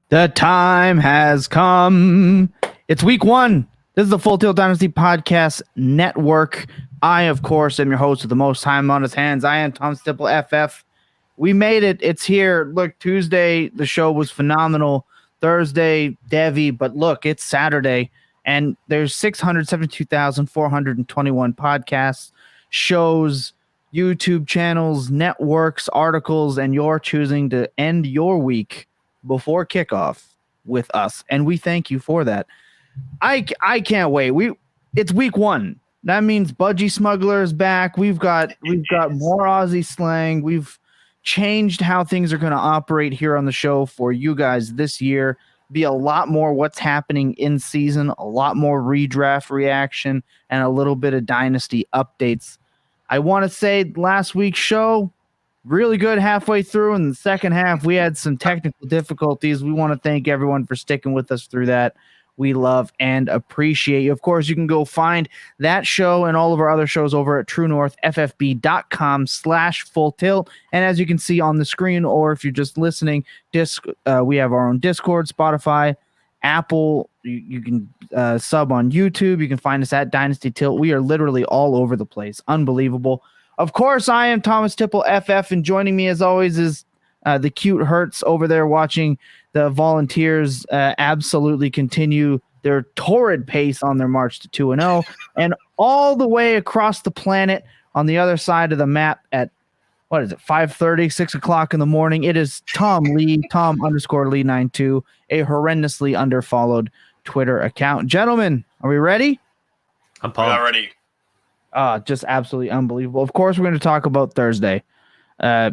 The time has come. It's week one. This is the Full Tilt Dynasty Podcast Network. I, of course, am your host with the most time on his hands. I am Tom Stipple, FF. We made it. It's here. Look, Tuesday, the show was phenomenal. Thursday, Devi. But look, it's Saturday, and there's 672,421 podcasts, shows, YouTube channels, networks, articles, and you're choosing to end your week before kickoff with us, and we thank you for that. I can't wait. It's week one. That means Budgie Smuggler is back. We've got more Aussie slang. We've changed how things are going to operate here on the show for you guys this year. Be a lot more what's happening in season, a lot more redraft reaction, and a little bit of dynasty updates. I want to say last week's show, really good halfway through. In the second half, we had some technical difficulties. We want to thank everyone for sticking with us through that. We love and appreciate you. Of course, you can go find that show and all of our other shows over at truenorthffb.com/full-tilt. And as you can see on the screen, or if you're just listening, we have our own Discord, Spotify, Apple. You can sub on YouTube. You can find us at Dynasty Tilt. We are literally all over the place. Unbelievable. Of course, I am Thomas Tipple, FF, and joining me as always is the cute Hertz over there watching the Volunteers absolutely continue their torrid pace on their march to 2-0. And all the way across the planet on the other side of the map at, 5:30, 6 o'clock in the morning, it is Tom Lee, Tom_Lee92, a horrendously underfollowed Twitter account. Gentlemen, are we ready? I'm pumped. We are ready. Just absolutely unbelievable. Of course, we're going to talk about Thursday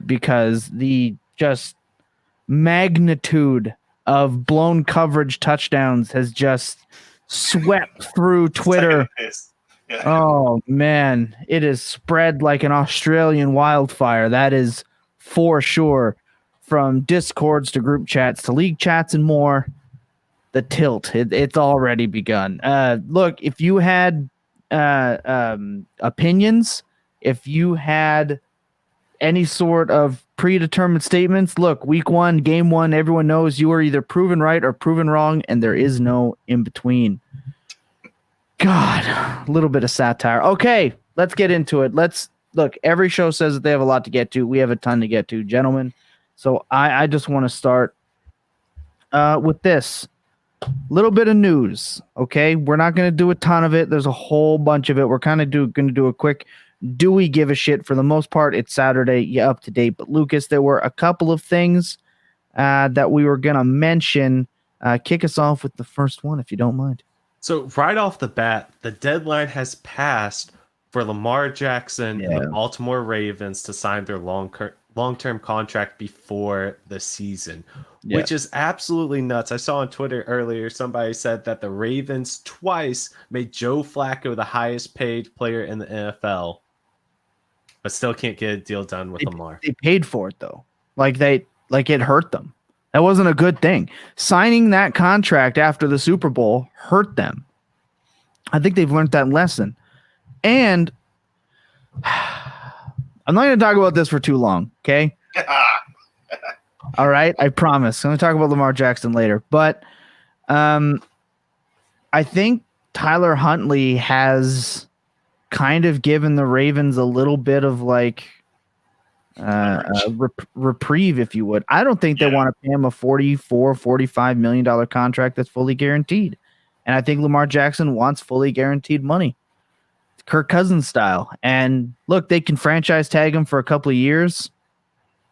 because the just magnitude of blown coverage touchdowns has just swept through Twitter. Yeah. Oh, man. It is spread like an Australian wildfire. That is for sure. From Discords to group chats to league chats and more. The tilt. It's already begun. Look, if you had opinions, if you had any sort of predetermined statements, look, week one, game one, everyone knows you are either proven right or proven wrong, and there is no in between. God, a little bit of satire. Okay, let's get into it. Look, every show says that they have a lot to get to. We have a ton to get to, gentlemen. So I just want to start with this. Little bit of news, okay? We're not going to do a ton of it. There's a whole bunch of it. We're kind of going to do a quick, do we give a shit? For the most part, it's Saturday. Yeah, up to date. But, Lucas, there were a couple of things that we were going to mention. Kick us off with the first one, if you don't mind. So, right off the bat, the deadline has passed for Lamar Jackson and the Baltimore Ravens to sign their long-term contract before the season, which is absolutely nuts. I saw on Twitter earlier somebody said that the Ravens twice made Joe Flacco the highest paid player in the NFL, but still can't get a deal done with Lamar. They paid for it though. It hurt them. That wasn't a good thing. Signing that contract after the Super Bowl hurt them. I think they've learned that lesson. And I'm not going to talk about this for too long, okay? All right, I promise. I'm going to talk about Lamar Jackson later. But I think Tyler Huntley has kind of given the Ravens a little bit of reprieve, if you would. I don't think they want to pay him a $44-45 million contract that's fully guaranteed. And I think Lamar Jackson wants fully guaranteed money. Kirk Cousins style. And look, they can franchise tag him for a couple of years.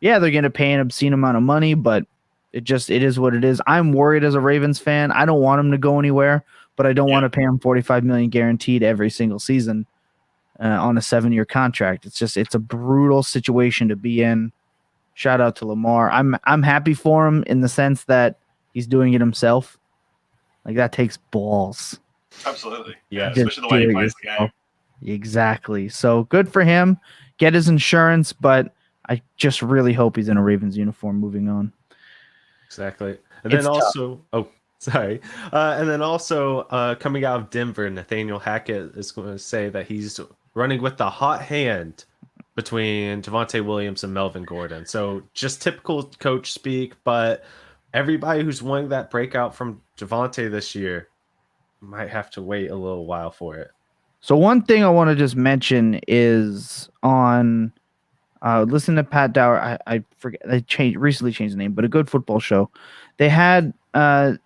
Yeah, they're going to pay an obscene amount of money, but it is what it is. I'm worried as a Ravens fan. I don't want him to go anywhere, but I don't want to pay him $45 million guaranteed every single season on a 7-year contract. It's a brutal situation to be in. Shout out to Lamar. I'm happy for him in the sense that he's doing it himself. Like, that takes balls. Absolutely. Yeah, especially the way he plays the game. Exactly. So good for him. Get his insurance, but I just really hope he's in a Ravens uniform moving on. Exactly. And then also, coming out of Denver, Nathaniel Hackett is going to say that he's running with the hot hand between Javonte Williams and Melvin Gordon. So just typical coach speak, but everybody who's wanting that breakout from Javonte this year might have to wait a little while for it. So one thing I want to just mention is on listen to Pat Dower. I forget they recently changed the name, but a good football show. They had one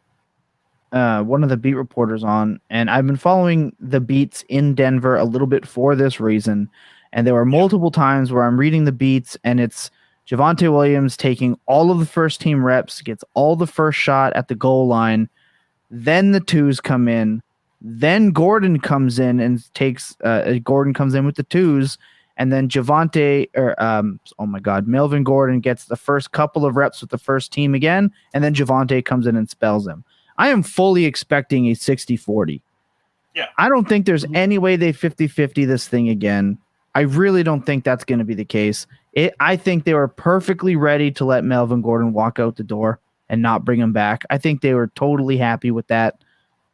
of the beat reporters on, and I've been following the beats in Denver a little bit for this reason. And there were multiple times where I'm reading the beats, and it's Javonte Williams taking all of the first team reps, gets all the first shot at the goal line. Then the twos come in. Then Gordon comes in and takes. Gordon comes in with the twos, and then Melvin Gordon gets the first couple of reps with the first team again, and then Javonte comes in and spells him. I am fully expecting a 60-40. Yeah. I don't think there's any way they 50-50 this thing again. I really don't think that's going to be the case. I think they were perfectly ready to let Melvin Gordon walk out the door and not bring him back. I think they were totally happy with that.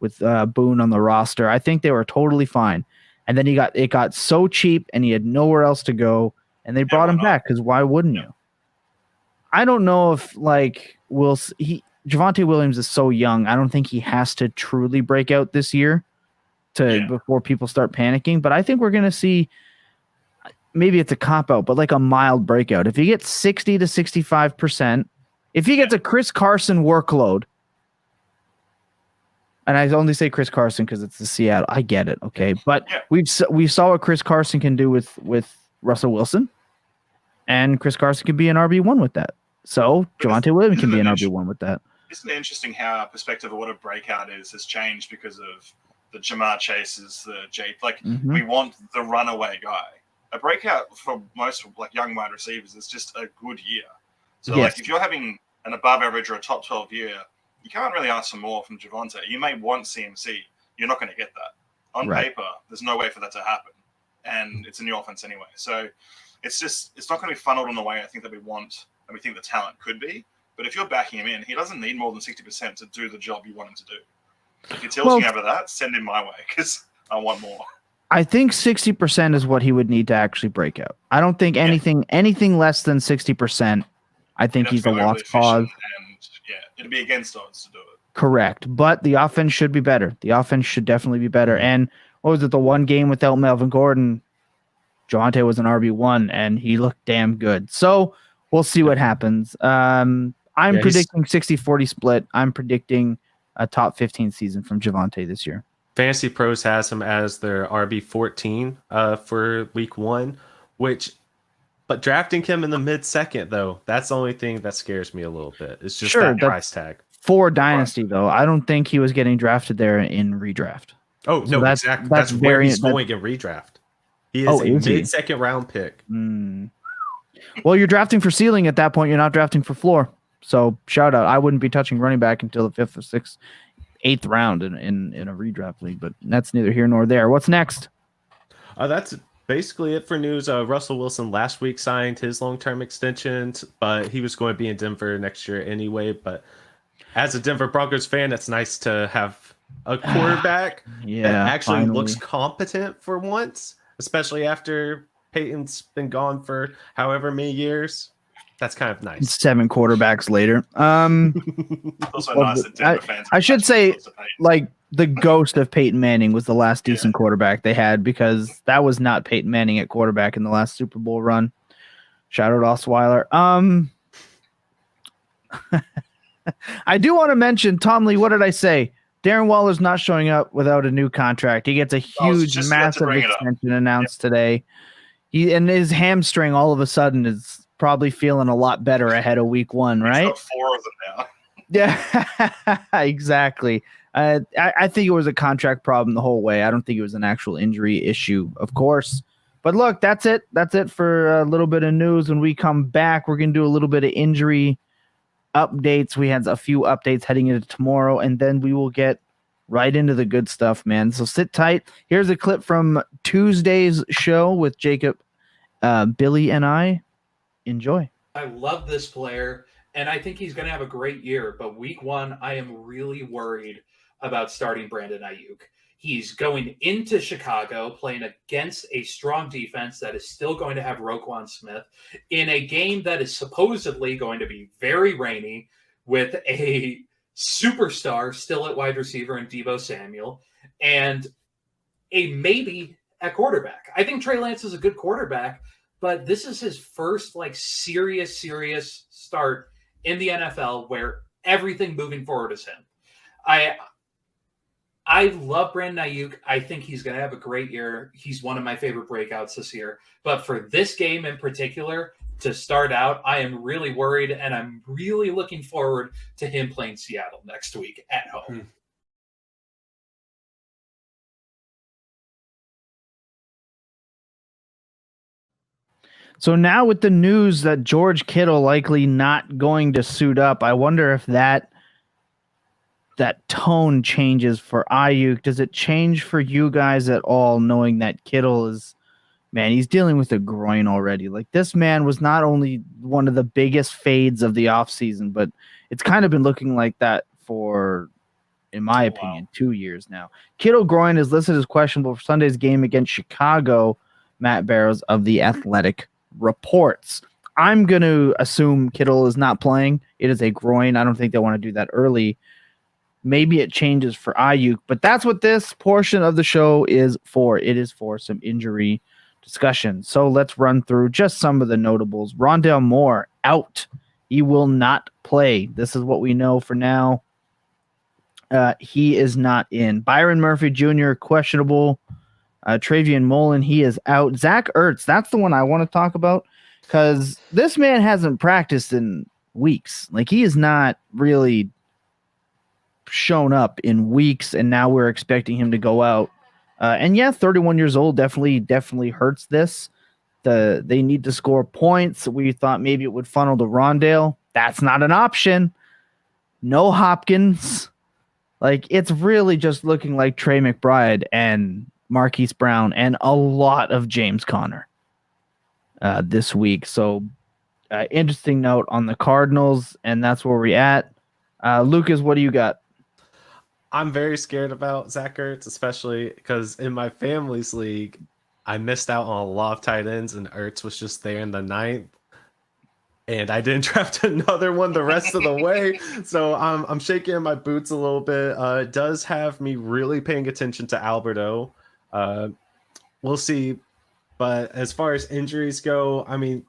With Boone on the roster, I think they were totally fine. And then it got so cheap, and he had nowhere else to go, and they brought him back because why wouldn't you? I don't know if Javonte Williams is so young. I don't think he has to truly break out this year before people start panicking. But I think we're gonna see. Maybe it's a cop out, but like a mild breakout. If he gets 60 to 65%, if he gets a Chris Carson workload. And I only say Chris Carson because it's the Seattle. I get it, okay. But we saw what Chris Carson can do with Russell Wilson, and Chris Carson can be an RB1 with that. So Javonte Williams can be an RB1 with that. Isn't it interesting how our perspective of what a breakout has changed because of the Jamar Chases, the Jay? We want the runaway guy. A breakout for most young wide receivers is just a good year. So if you're having an above average or a top 12 year, you can't really ask for more from Javonte. You may want CMC. You're not going to get that. On paper, there's no way for that to happen. And it's a new offense anyway. So it's not going to be funneled in the way I think that we want and we think the talent could be. But if you're backing him in, he doesn't need more than 60% to do the job you want him to do. If you're tilting over that, send him my way because I want more. I think 60% is what he would need to actually break out. I don't think anything less than 60%. I think he's a lost cause. It'd be against odds to do it. Correct. But the offense should be better. The offense should definitely be better. And what was it, the one game without Melvin Gordon, Javonte was an RB1, and he looked damn good. So we'll see what happens. I'm predicting 60-40 split. I'm predicting a top 15 season from Javonte this year. Fantasy Pros has him as their RB14 for week 1, but drafting him in the mid-second, though, that's the only thing that scares me a little bit. It's just that price tag. For Dynasty, though, I don't think he was getting drafted there in redraft. Oh, so no, exactly. That's where he's going in redraft. He is a mid-second round pick. Well, you're drafting for ceiling at that point. You're not drafting for floor. So, shout out. I wouldn't be touching running back until the 5th or 6th, 8th round in a redraft league, but that's neither here nor there. What's next? That's basically it for news. Russell Wilson last week signed his long-term extension, but he was going to be in Denver next year anyway. But as a Denver Broncos fan, it's nice to have a quarterback that actually looks competent for once, especially after Peyton's been gone for however many years. That's kind of nice. 7 quarterbacks later. Also nice that Denver fans I should say, the ghost of Peyton Manning was the last decent quarterback they had, because that was not Peyton Manning at quarterback in the last Super Bowl run. Shout out Osweiler. I do want to mention, Tom Lee, what did I say? Darren Waller's not showing up without a new contract. He gets a huge, massive extension announced today. And his hamstring all of a sudden is probably feeling a lot better ahead of week 1, right? He's got 4 of them now. Yeah, exactly. I think it was a contract problem the whole way. I don't think it was an actual injury issue, of course. But look, that's it. That's it for a little bit of news. When we come back, we're going to do a little bit of injury updates. We had a few updates heading into tomorrow, and then we will get right into the good stuff, man. So sit tight. Here's a clip from Tuesday's show with Jacob, Billy, and I. Enjoy. I love this player, and I think he's going to have a great year. But week 1, I am really worried about starting Brandon Ayuk. He's going into Chicago, playing against a strong defense that is still going to have Roquan Smith in a game that is supposedly going to be very rainy, with a superstar still at wide receiver in Deebo Samuel and a maybe at quarterback. I think Trey Lance is a good quarterback, but this is his first serious start in the NFL where everything moving forward is him. I love Brandon Ayuk. I think he's going to have a great year. He's one of my favorite breakouts this year. But for this game in particular, to start out, I am really worried, and I'm really looking forward to him playing Seattle next week at home. So now with the news that George Kittle likely not going to suit up, I wonder if that tone changes for Ayuk. Does it change for you guys at all, knowing that Kittle is, man, he's dealing with a groin already. Like, this man was not only one of the biggest fades of the offseason, but it's kind of been looking like that for, in my opinion, 2 years now. Kittle groin is listed as questionable for Sunday's game against Chicago. Matt Barrows of The Athletic reports. I'm going to assume Kittle is not playing. It is a groin. I don't think they want to do that early. Maybe it changes for Ayuk, but that's what this portion of the show is for. It is for some injury discussion. So let's run through just some of the notables. Rondale Moore out. He will not play. This is what we know for now. He is not in. Byron Murphy Jr. questionable. Travian Mullen, he is out. Zach Ertz, that's the one I want to talk about because this man hasn't practiced in weeks. Like, he is not really shown up in weeks, and now we're expecting him to go out. And yeah, 31 years old definitely hurts this. They need to score points. We thought maybe it would funnel to Rondale. That's not an option. No Hopkins. Like, it's really just looking like Trey McBride and Marquise Brown and a lot of James Conner this week. So interesting note on the Cardinals, and that's where we're at. Lucas, what do you got? I'm very scared about Zach Ertz, especially because in my family's league, I missed out on a lot of tight ends, and Ertz was just there in the ninth. And I didn't draft another one the rest of the way. So I'm shaking in my boots a little bit. It does have me really paying attention to Alberto. We'll see. But as far as injuries go, I mean,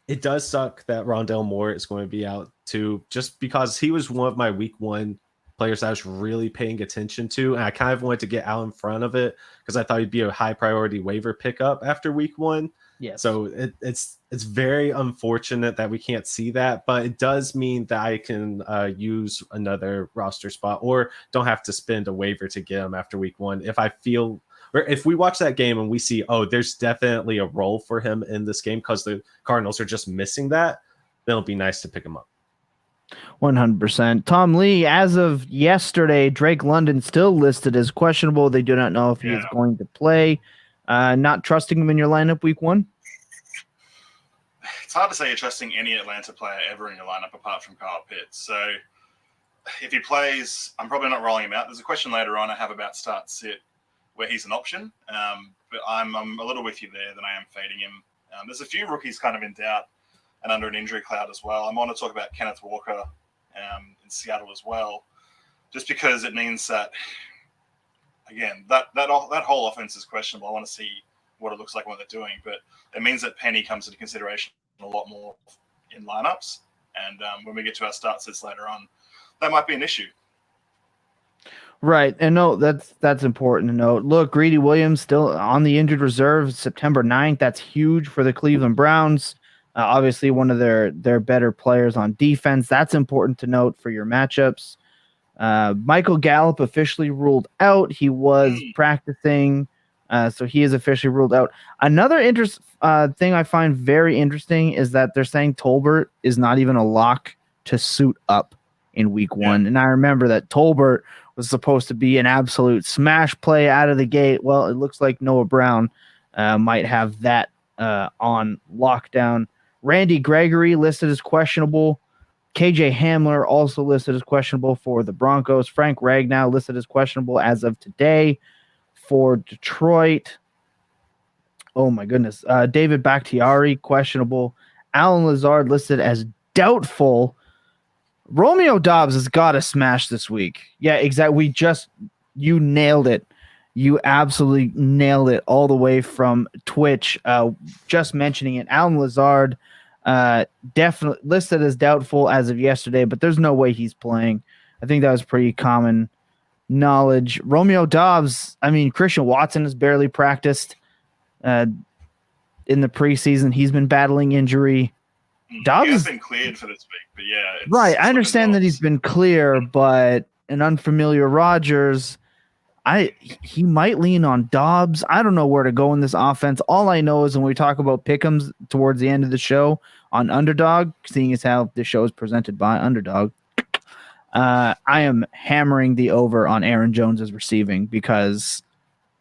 it does suck that Rondale Moore is going to be out too, just because he was one of my week one players I was really paying attention to. And I kind of wanted to get out in front of it because I thought he'd be a high priority waiver pickup after week one. Yes. So it's very unfortunate that we can't see that, but it does mean that I can use another roster spot or don't have to spend a waiver to get him after week one. If I feel, or if we watch that game and we see, oh, there's definitely a role for him in this game because the Cardinals are just missing that, then it'll be nice to pick him up. 100%. Tom Lee, as of yesterday, Drake London still listed as questionable. They do not know if he is going to play. Not trusting him in your lineup week one? It's hard to say you're trusting any Atlanta player ever in your lineup apart from Kyle Pitts. So if he plays, I'm probably not rolling him out. There's a question later on I have about start sit where he's an option. But I'm a little with you there that I am fading him. There's a few rookies kind of in doubt and under an injury cloud as well. I want to talk about Kenneth Walker in Seattle as well, just because it means that, again, that whole offense is questionable. I want to see what it looks like, what they're doing, but it means that Penny comes into consideration a lot more in lineups. And when we get to our start sets later on, that might be an issue. Right. And no, that's important to note. Look, Greedy Williams still on the injured reserve September 9th. That's huge for the Cleveland Browns. Obviously, one of their better players on defense. That's important to note for your matchups. Michael Gallup officially ruled out. He was practicing, so he is officially ruled out. Another thing I find very interesting is that they're saying Tolbert is not even a lock to suit up in week one. And I remember that Tolbert was supposed to be an absolute smash play out of the gate. Well, it looks like Noah Brown might have that on lockdown. Randy Gregory listed as questionable. KJ Hamler also listed as questionable for the Broncos. Frank Ragnow listed as questionable as of today for Detroit. Oh, my goodness. David Bakhtiari, questionable. Alan Lazard listed as doubtful. Romeo Dobbs has got to smash this week. Yeah, exactly. You nailed it. You absolutely nailed it all the way from Twitch. Just mentioning it, Alan Lazard, definitely listed as doubtful as of yesterday, but there's no way he's playing. I think that was pretty common knowledge. Romeo Dobbs, I mean, Christian Watson has barely practiced in the preseason. He's been battling injury. Dobbs has been cleared for this week, but yeah. Right. I understand that he's been clear, but an unfamiliar Rodgers, he might lean on Dobbs. I don't know where to go in this offense. All I know is when we talk about Pickems towards the end of the show on Underdog, seeing as how the show is presented by Underdog, I am hammering the over on Aaron Jones's receiving because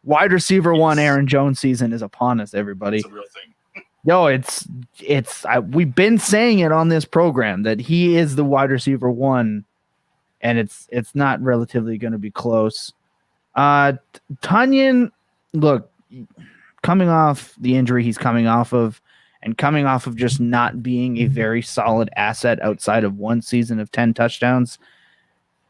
wide receiver one Aaron Jones season is upon us, everybody. It's a real thing. No, we've been saying it on this program that he is the wide receiver one, and it's not relatively going to be close. Tunyon, look, coming off the injury he's coming off of, and coming off of just not being a very solid asset outside of one season of 10 touchdowns.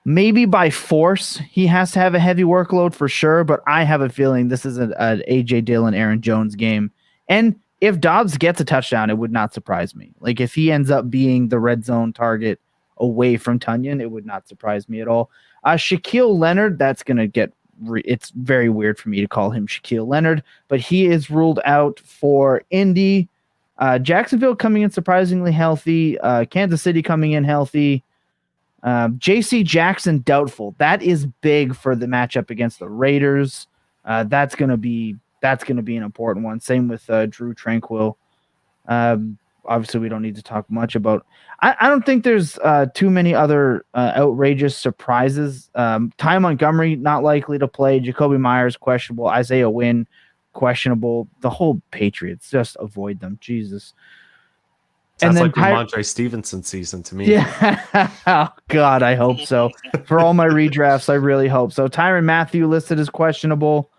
Maybe by force, he has to have a heavy workload for sure, but I have a feeling this is an A.J. Dillon, Aaron Jones game. And if Dobbs gets a touchdown, it would not surprise me. Like, if he ends up being the red zone target away from Tunyon, it would not surprise me at all. Shaquille Leonard, that's going to get it's very weird for me to call him Shaquille Leonard, but he is ruled out for Indy. Jacksonville coming in surprisingly healthy. Kansas City coming in healthy. J.C. Jackson doubtful. That is big for the matchup against the Raiders. That's going to be an important one. Same with Drew Tranquil. Obviously, we don't need to talk much about. I don't think there's too many other outrageous surprises. Ty Montgomery not likely to play. Jacoby Myers questionable. Isaiah Wynn questionable. The whole Patriots, just avoid them. Jesus. Sounds like Ramondre Stevenson season to me. Yeah. Oh, God, I hope so. For all my redrafts, I really hope so. Tyrann Mathieu listed as questionable.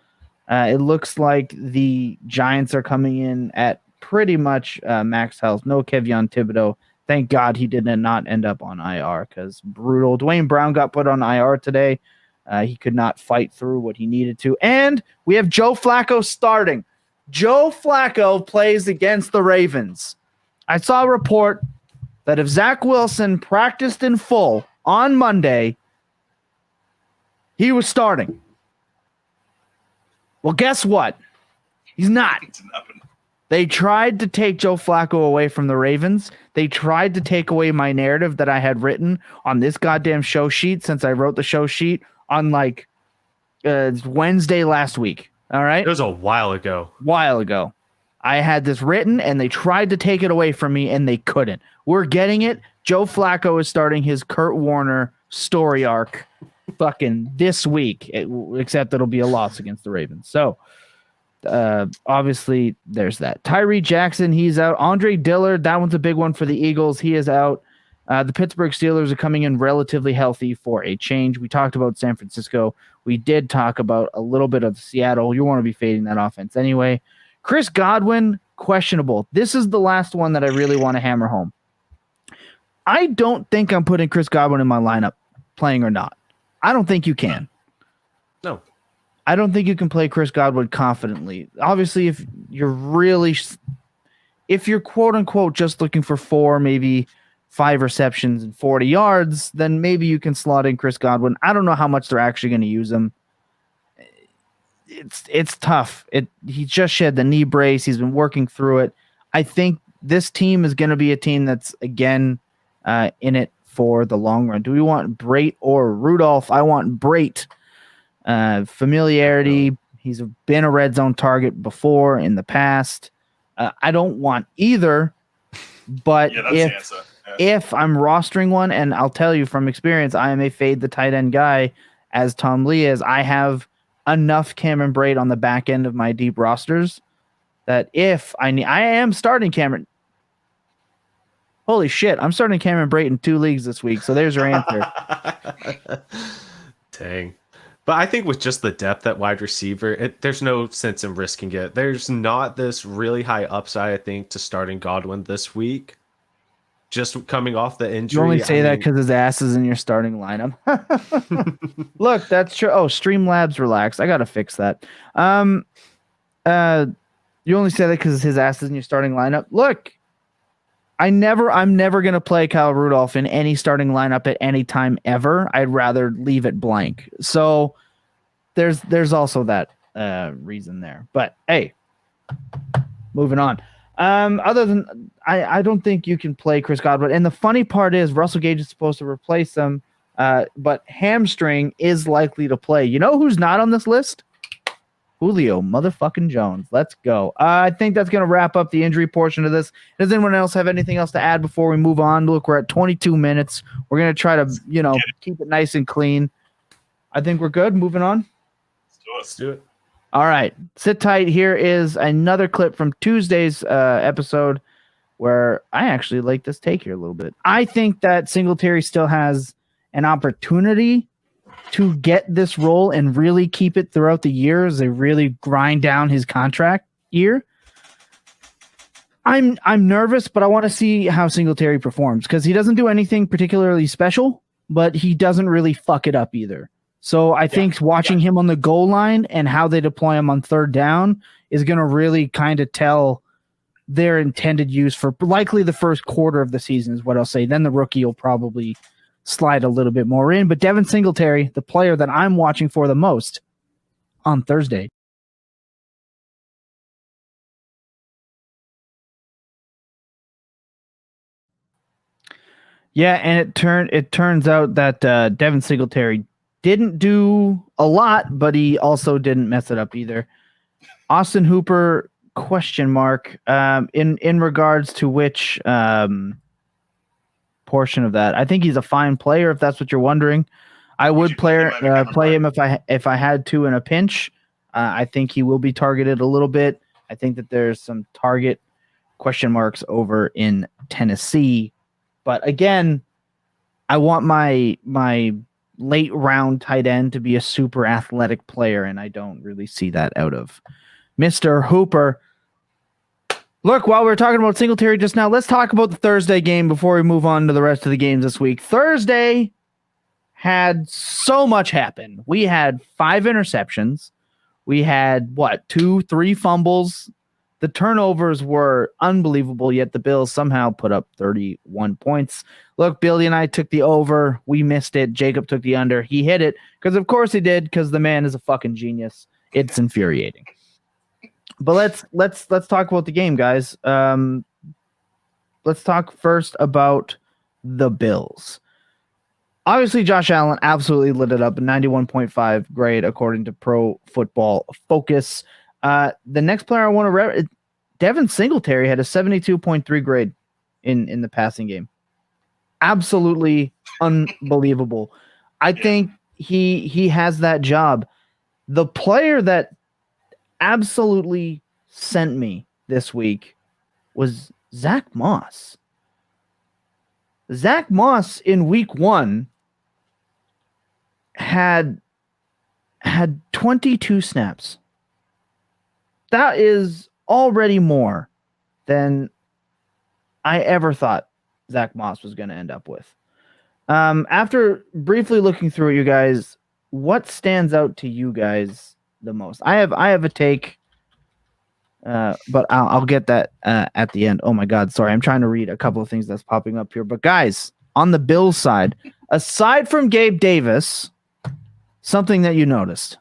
It looks like the Giants are coming in at pretty much max health. No Kevon Thibodeau. Thank God he did not end up on IR because brutal. Dwayne Brown got put on IR today. He could not fight through what he needed to. And we have Joe Flacco starting. Joe Flacco plays against the Ravens. I saw a report that if Zach Wilson practiced in full on Monday, he was starting. Well, guess what? He's not. They tried to take Joe Flacco away from the Ravens. They tried to take away my narrative that I had written on this goddamn show sheet since I wrote the show sheet on Wednesday last week. All right? It was a while ago. I had this written, and they tried to take it away from me, and they couldn't. We're getting it. Joe Flacco is starting his Kurt Warner story arc fucking this week, except it'll be a loss against the Ravens. So, obviously, there's that. Tyree Jackson, he's out. Andre Dillard, that one's a big one for the Eagles. He is out. The Pittsburgh Steelers are coming in relatively healthy for a change. We talked about San Francisco. We did talk about a little bit of Seattle. You want to be fading that offense anyway. Chris Godwin, questionable. This is the last one that I really want to hammer home. I don't think I'm putting Chris Godwin in my lineup, playing or not. I don't think you can. No. I don't think you can play Chris Godwin confidently. Obviously, if you're quote unquote just looking for 4, maybe 5 receptions and 40 yards, then maybe you can slot in Chris Godwin. I don't know how much they're actually going to use him. It's tough. He just shed the knee brace. He's been working through it. I think this team is going to be a team that's, again, in it for the long run. Do we want Brait or Rudolph? I want Brait. Familiarity. He's been a red zone target before in the past. I don't want either, but if I'm rostering one, and I'll tell you from experience, I am a fade the tight end guy, as Tom Lee is. I have enough Cameron Brate on the back end of my deep rosters that if I am starting Cameron. Holy shit, I'm starting Cameron Brate in 2 leagues this week, so there's your answer. Dang. But I think with just the depth at wide receiver, there's no sense in risking it. There's not this really high upside, I think, to starting Godwin this week. just coming off the injury. You only say that because his ass is in your starting lineup. Look, that's true. Oh, Streamlabs relax. I gotta fix that. You only say that because his ass is in your starting lineup. Look, I'm never gonna play Kyle Rudolph in any starting lineup at any time ever. I'd rather leave it blank. So there's also that reason there. But hey, moving on. Other than I don't think you can play Chris Godwin. And the funny part is Russell Gage is supposed to replace him, but hamstring is likely to play. You know who's not on this list? Julio motherfucking Jones. Let's go. I think that's going to wrap up the injury portion of this. Does anyone else have anything else to add before we move on? Look, we're at 22 minutes. We're going to try to, keep it nice and clean. I think we're good. Moving on. Let's do it. All right. Sit tight. Here is another clip from Tuesday's episode where I actually like this take here a little bit. I think that Singletary still has an opportunity to get this role and really keep it throughout the year as they really grind down his contract year. I'm nervous, but I want to see how Singletary performs because he doesn't do anything particularly special, but he doesn't really fuck it up either. So I think watching him on the goal line and how they deploy him on third down is going to really kind of tell their intended use for likely the first quarter of the season is what I'll say. Then the rookie will probably slide a little bit more in. But Devin Singletary, the player that I'm watching for the most on Thursday. Yeah, and it turns out that Devin Singletary didn't do a lot, but he also didn't mess it up either. Austin Hooper, question mark, in regards to which portion of that. I think he's a fine player, if that's what you're wondering. I would play him if I had to in a pinch. I think he will be targeted a little bit. I think that there's some target question marks over in Tennessee. But again, I want my late round tight end to be a super athletic player, and I don't really see that out of Mr. Hooper. Look, while we were talking about Singletary just now, let's talk about the Thursday game before we move on to the rest of the games this week. Thursday had so much happen. We had 5 interceptions. We had, 2-3 fumbles. The turnovers were unbelievable, yet the Bills somehow put up 31 points. Look, Billy and I took the over. We missed it. Jacob took the under. He hit it because, of course, he did because the man is a fucking genius. It's infuriating. But let's talk about the game, guys. Let's talk first about the Bills. Obviously, Josh Allen absolutely lit it up, a 91.5 grade according to Pro Football Focus. The next player I want to Devin Singletary had a 72.3 grade in the passing game. Absolutely unbelievable. I think he has that job. The player that absolutely sent me this week was Zach Moss. Zach Moss in week 1 had 22 snaps. That is already more than I ever thought Zach Moss was going to end up with. After briefly looking through it, you guys, what stands out to you guys the most? I have a take, but I'll get that at the end. Oh my God, sorry, I'm trying to read a couple of things that's popping up here. But guys, on the Bills side, aside from Gabe Davis, something that you noticed.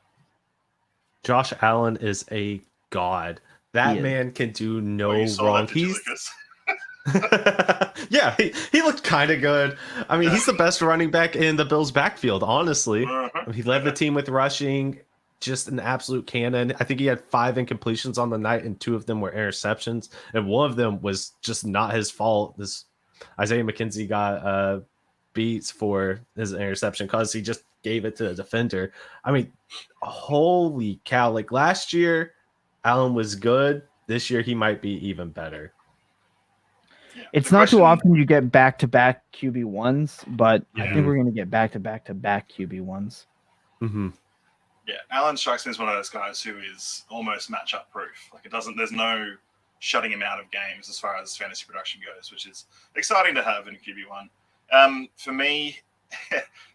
Josh Allen is a god. That man can do no wrong. He's yeah, he looked kind of good. I mean, he's the best running back in the Bills' backfield, honestly. He led the team with rushing, just an absolute cannon. I think he had 5 incompletions on the night, and 2 of them were interceptions, and one of them was just not his fault. This Isaiah McKenzie got beats for his interception because he just gave it to the defender. I mean, holy cow. Like last year, Allen was good. This year, he might be even better. It's not too often you get back-to-back QB1s, but I think we're going to get back-to-back-to-back QB1s. Mm-hmm. Yeah, Allen strikes me as one of those guys who is almost matchup proof. Like there's no shutting him out of games as far as fantasy production goes, which is exciting to have in QB1. For me,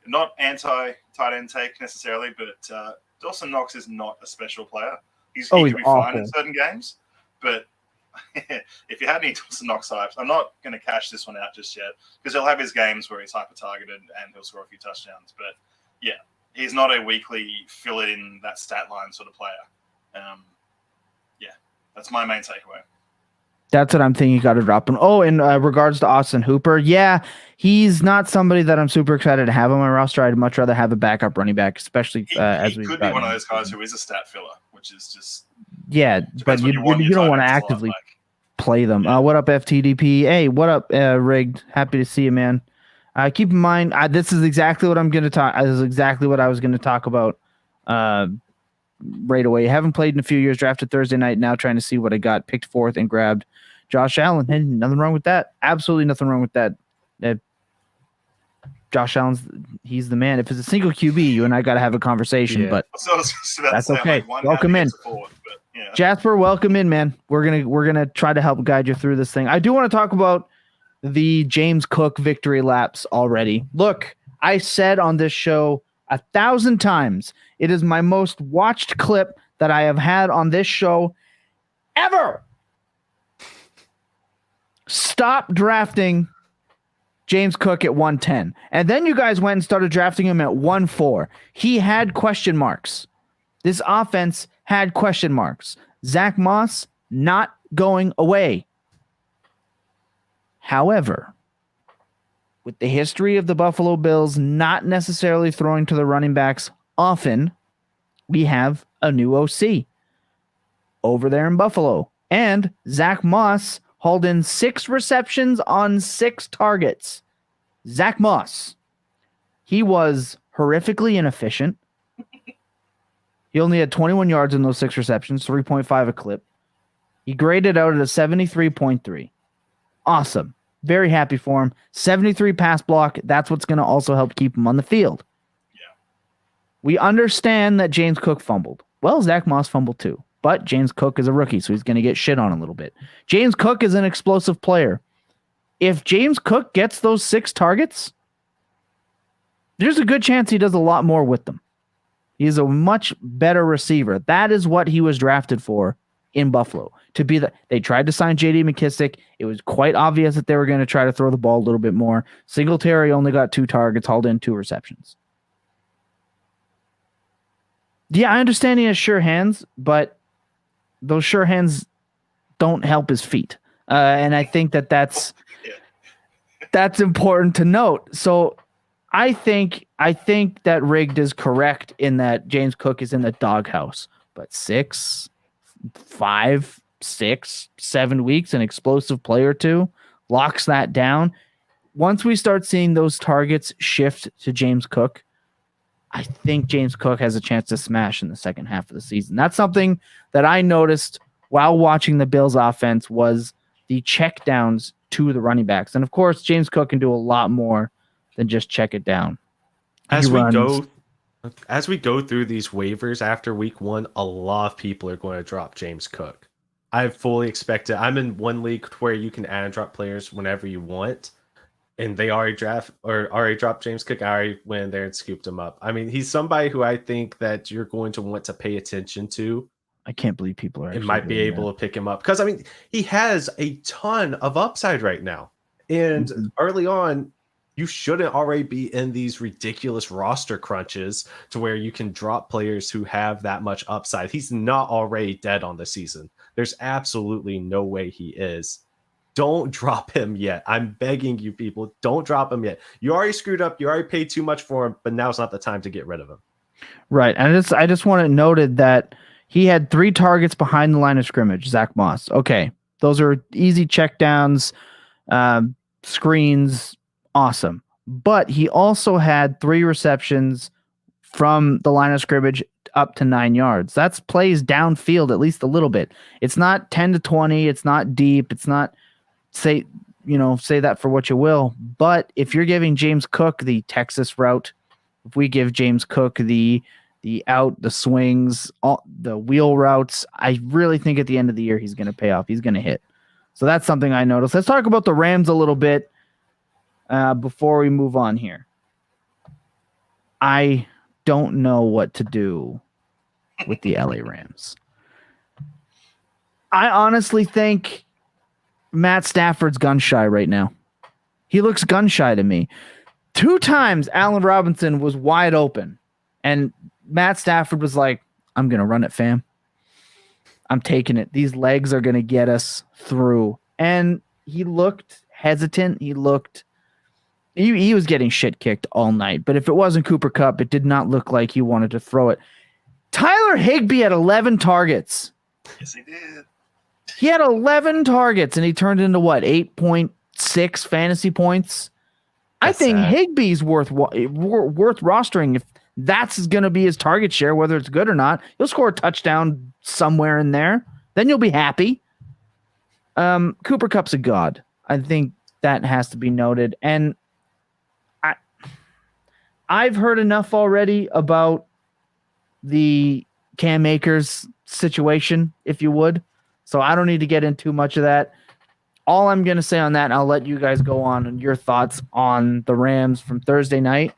not anti-tight end take necessarily, but Dawson Knox is not a special player. He could be fine in certain games, but if you had any Dawson Knox hypes, I'm not going to cash this one out just yet because he'll have his games where he's hyper-targeted and he'll score a few touchdowns. But yeah, he's not a weekly fill-in that stat line sort of player. Yeah, that's my main takeaway. That's what I'm thinking. You got to drop him. Oh, in regards to Austin Hooper, yeah, he's not somebody that I'm super excited to have on my roster. I'd much rather have a backup running back, especially as we could be one of those guys who is a stat filler, which is just but you don't want to actively play them. What up, FTDP? Hey, what up, Rigged? Happy to see you, man. Keep in mind, this is exactly what I'm going to talk. This is exactly what I was going to talk about. Right away. Haven't played in a few years. Drafted Thursday night. Now trying to see what I got. Picked fourth and grabbed Josh Allen. Hey, nothing wrong with that. Absolutely nothing wrong with that. Josh Allen's he's the man. If it's a single QB, you and I got to have a conversation. But that's okay. Welcome in, Jasper. Welcome in, man. We're gonna try to help guide you through this thing. I do want to talk about the James Cook victory laps already. Look, I said on this show 1,000 times. It is my most watched clip that I have had on this show ever. Stop drafting James Cook at 110. And then you guys went and started drafting him at 1-4. He had question marks. This offense had question marks. Zach Moss not going away. However, with the history of the Buffalo Bills not necessarily throwing to the running backs often, we have a new OC over there in Buffalo. And Zach Moss hauled in 6 receptions on 6 targets. Zach Moss. He was horrifically inefficient. He only had 21 yards in those 6 receptions, 3.5 a clip. He graded out at a 73.3. Awesome. Very happy for him. 73 pass block. That's what's going to also help keep him on the field. Yeah. We understand that James Cook fumbled. Well, Zach Moss fumbled too. But James Cook is a rookie, so he's going to get shit on a little bit. James Cook is an explosive player. If James Cook gets those 6 targets, there's a good chance he does a lot more with them. He's a much better receiver. That is what he was drafted for in Buffalo. They tried to sign J.D. McKissick. It was quite obvious that they were going to try to throw the ball a little bit more. Singletary only got 2 targets, hauled in 2 receptions. Yeah, I understand he has sure hands, but those sure hands don't help his feet. And I think that's important to note. So I think that Rigged is correct in that James Cook is in the doghouse. But 6, 5, 6, 7 weeks, an explosive play or two locks that down. Once we start seeing those targets shift to James Cook, I think James Cook has a chance to smash in the second half of the season. That's something that I noticed while watching the Bills offense was the check downs to the running backs. And of course, James Cook can do a lot more than just check it down. As we go through these waivers after week 1, a lot of people are going to drop James Cook. I fully expect it. I'm in one league where you can add and drop players whenever you want. And they already dropped James Cook. I already went in there and scooped him up. I mean, he's somebody who I think that you're going to want to pay attention to. I can't believe people are. And might be able to pick him up because I mean he has a ton of upside right now. And early on, you shouldn't already be in these ridiculous roster crunches to where you can drop players who have that much upside. He's not already dead on the season. There's absolutely no way he is. Don't drop him yet. I'm begging you people, don't drop him yet. You already screwed up. You already paid too much for him, but now's not the time to get rid of him. Right. And I just want it noted that he had 3 targets behind the line of scrimmage, Zach Moss. Okay. Those are easy checkdowns, screens, awesome. But he also had 3 receptions from the line of scrimmage up to 9 yards. That's plays downfield at least a little bit. It's not 10 to 20. It's not deep. It's not say that for what you will. But if you're giving James Cook the Texas route, if we give James Cook the the swings, all the wheel routes. I really think at the end of the year he's going to pay off. He's going to hit. So that's something I noticed. Let's talk about the Rams a little bit before we move on here. I don't know what to do with the LA Rams. I honestly think Matt Stafford's gun shy right now. He looks gun shy to me. 2 times Allen Robinson was wide open, and Matt Stafford was like, I'm going to run it, fam. I'm taking it. These legs are going to get us through. And he looked hesitant. He was getting shit kicked all night. But if it wasn't Cooper Kupp, it did not look like he wanted to throw it. Tyler Higbee had 11 targets. Yes, he did. He had 11 targets, and he turned into what, 8.6 fantasy points? That's I think sad. Higbee's worth rostering. If that's going to be his target share, whether it's good or not, he'll score a touchdown somewhere in there. Then you'll be happy. Cooper Kupp's a god. I think that has to be noted. And I've heard enough already about the Cam Akers situation, if you would. So I don't need to get into much of that. All I'm going to say on that, and I'll let you guys go on and your thoughts on the Rams from Thursday night.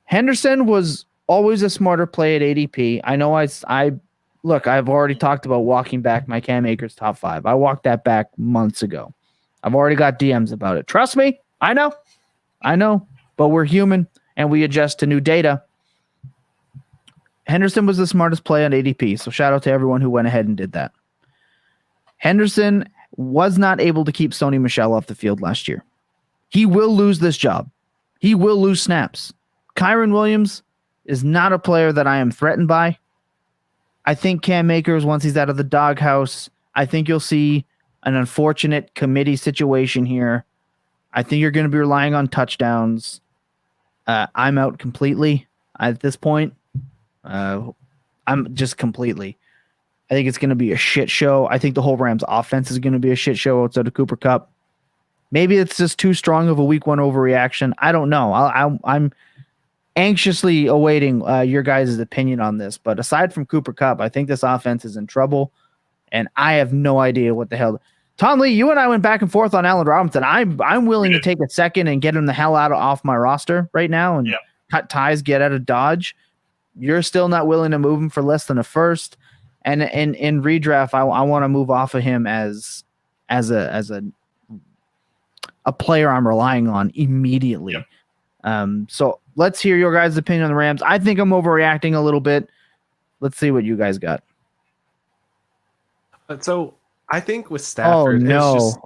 Henderson was always a smarter play at ADP. I know I've already talked about walking back my Cam Akers top 5. I walked that back months ago. I've already got DMs about it. Trust me. I know, but we're human and we adjust to new data. Henderson was the smartest play on ADP. So shout out to everyone who went ahead and did that. Henderson was not able to keep Sony Michel off the field last year. He will lose this job. He will lose snaps. Kyron Williams is not a player that I am threatened by. I think Cam Akers, once he's out of the doghouse, I think you'll see an unfortunate committee situation here. I think you're going to be relying on touchdowns. I'm out completely at this point. I'm just completely. I think it's going to be a shit show. I think the whole Rams offense is going to be a shit show outside of Cooper Kupp. Maybe it's just too strong of a week 1 overreaction. I don't know. I'm anxiously awaiting your guys' opinion on this. But aside from Cooper Kupp, I think this offense is in trouble, and I have no idea what the hell. Tom Lee, you and I went back and forth on Allen Robinson. I'm willing to take a second and get him the hell off my roster right now and cut ties, get out of Dodge. You're still not willing to move him for less than a first. And in redraft, I want to move off of him as a player I'm relying on immediately. So let's hear your guys' opinion on the Rams. I think I'm overreacting a little bit. Let's see what you guys got. So I think with Stafford, no.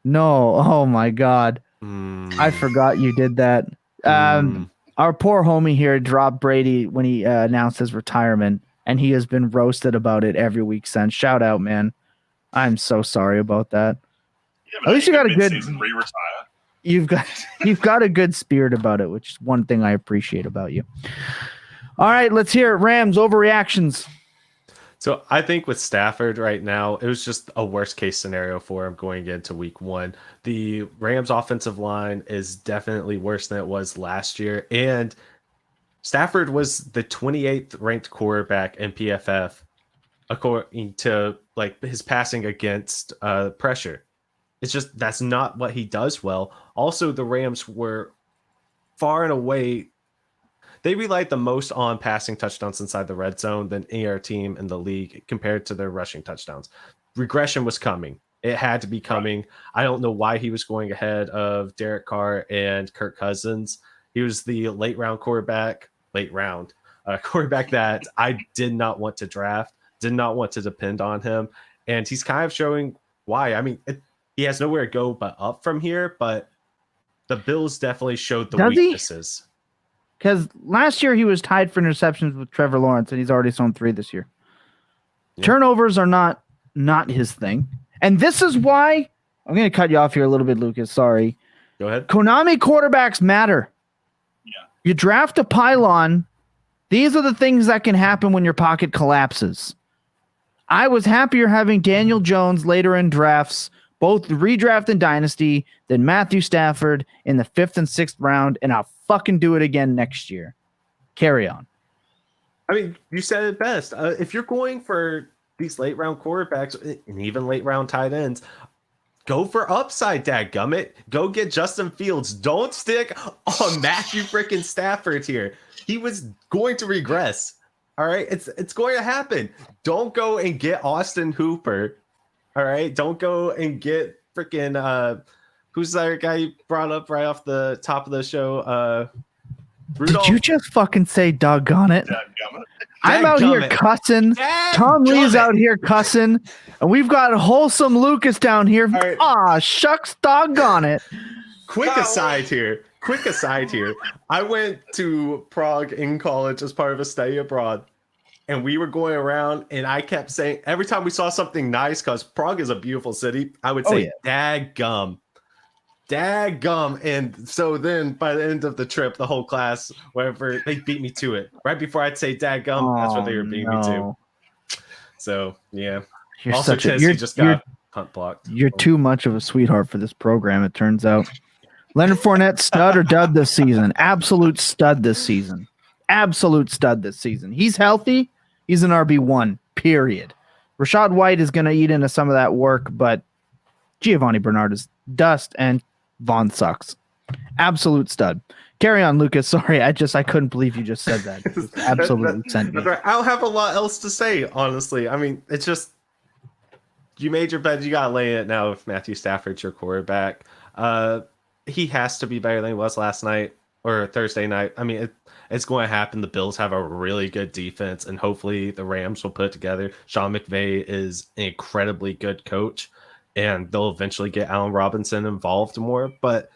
No. Oh my God. I forgot you did that. Our poor homie here dropped Brady when he announced his retirement, and he has been roasted about it every week since. Shout out, man. I'm so sorry about that. Yeah, at least you got a good re-retire. You've got a good spirit about it, which is one thing I appreciate about you. All right, let's hear it. Rams overreactions. So I think with Stafford right now, it was just a worst case scenario for him going into week 1. The Rams offensive line is definitely worse than it was last year. And Stafford was the 28th ranked quarterback in PFF according to like his passing against pressure. It's just that's not what he does well. Also, the Rams were far and away. They relied the most on passing touchdowns inside the red zone than any other team in the league compared to their rushing touchdowns. Regression was coming. It had to be coming. I don't know why he was going ahead of Derek Carr and Kirk Cousins. He was the late round quarterback that I did not want to draft, did not want to depend on him. And he's kind of showing why. I mean, he has nowhere to go but up from here, but the Bills definitely showed the weaknesses. Because last year he was tied for interceptions with Trevor Lawrence, and he's already thrown 3 this year. Yeah. Turnovers are not his thing. And this is why I'm going to cut you off here a little bit, Lucas. Sorry. Go ahead. Konami quarterbacks matter. Yeah. You draft a pylon. These are the things that can happen when your pocket collapses. I was happier having Daniel Jones later in drafts both redraft and Dynasty, then Matthew Stafford in the 5th and 6th round, and I'll fucking do it again next year. Carry on. I mean, you said it best. If you're going for these late round quarterbacks and even late round tight ends, go for upside, dadgummit. Go get Justin Fields. Don't stick on Matthew freaking Stafford here. He was going to regress. All right, it's going to happen. Don't go and get Austin Hooper. All right, don't go and get freaking who's that guy you brought up right off the top of the show? Rudolph. Did you just fucking say doggone it? I'm out here cussing. Tom Lee's out here cussing. And we've got wholesome Lucas down here. Right. Ah, shucks, doggone it. Quick aside here. I went to Prague in college as part of a study abroad. And we were going around, and I kept saying, every time we saw something nice, because Prague is a beautiful city, I would say, daggum. And so then by the end of the trip, the whole class, whatever, they beat me to it. Right before I'd say daggum, that's what they were beating me to. So, yeah. You're also, such Tennessee just got punt blocked. You're too much of a sweetheart for this program, it turns out. Leonard Fournette, stud or dud this season? Absolute stud this season. He's healthy. He's an RB1, period. Rashad White is going to eat into some of that work, but Giovanni Bernard is dust, and Vaughn sucks. Absolute stud. Carry on, Lucas. Sorry, I couldn't believe you just said that. Just absolutely sent me. Right. I don't have a lot else to say, honestly. I mean, it's just you made your bed, you got to lay it now if Matthew Stafford's your quarterback. He has to be better than he was last night or Thursday night. I mean, it's going to happen. The Bills have a really good defense, and hopefully the Rams will put it together. Sean McVay is an incredibly good coach, and they'll eventually get Allen Robinson involved more. But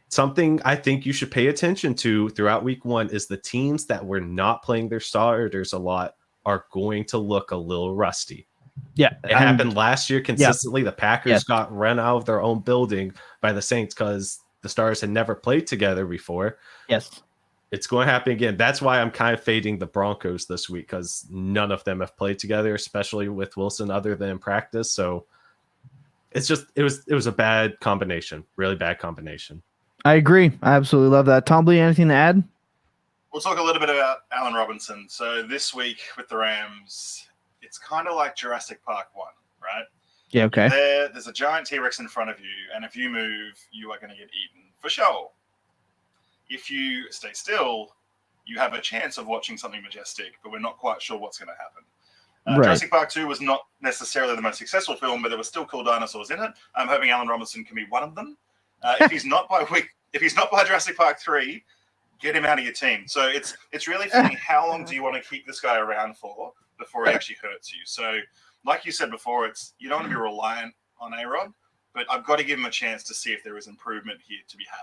something I think you should pay attention to throughout week 1 is the teams that were not playing their starters a lot are going to look a little rusty. Yeah. It happened last year consistently. The Packers got run out of their own building by the Saints because the stars had never played together before. Yes. It's going to happen again. That's why I'm kind of fading the Broncos this week, because none of them have played together, especially with Wilson, other than in practice. So it was a bad combination, really bad combination. I agree. I absolutely love that. Tom Lee, anything to add? We'll talk a little bit about Allen Robinson. So this week with the Rams, it's kind of like Jurassic Park 1, right? Yeah, okay. There's a giant T-Rex in front of you, and if you move, you are going to get eaten for sure. If you stay still, you have a chance of watching something majestic, but we're not quite sure what's going to happen. Right. Jurassic Park 2 was not necessarily the most successful film, but there were still cool dinosaurs in it. I'm hoping Allen Robinson can be one of them. If he's not by Jurassic Park 3, get him out of your team. So it's really thinking, how long do you want to keep this guy around for before he actually hurts you? So like you said before, you don't want to be reliant on A-Rod, but I've got to give him a chance to see if there is improvement here to be had.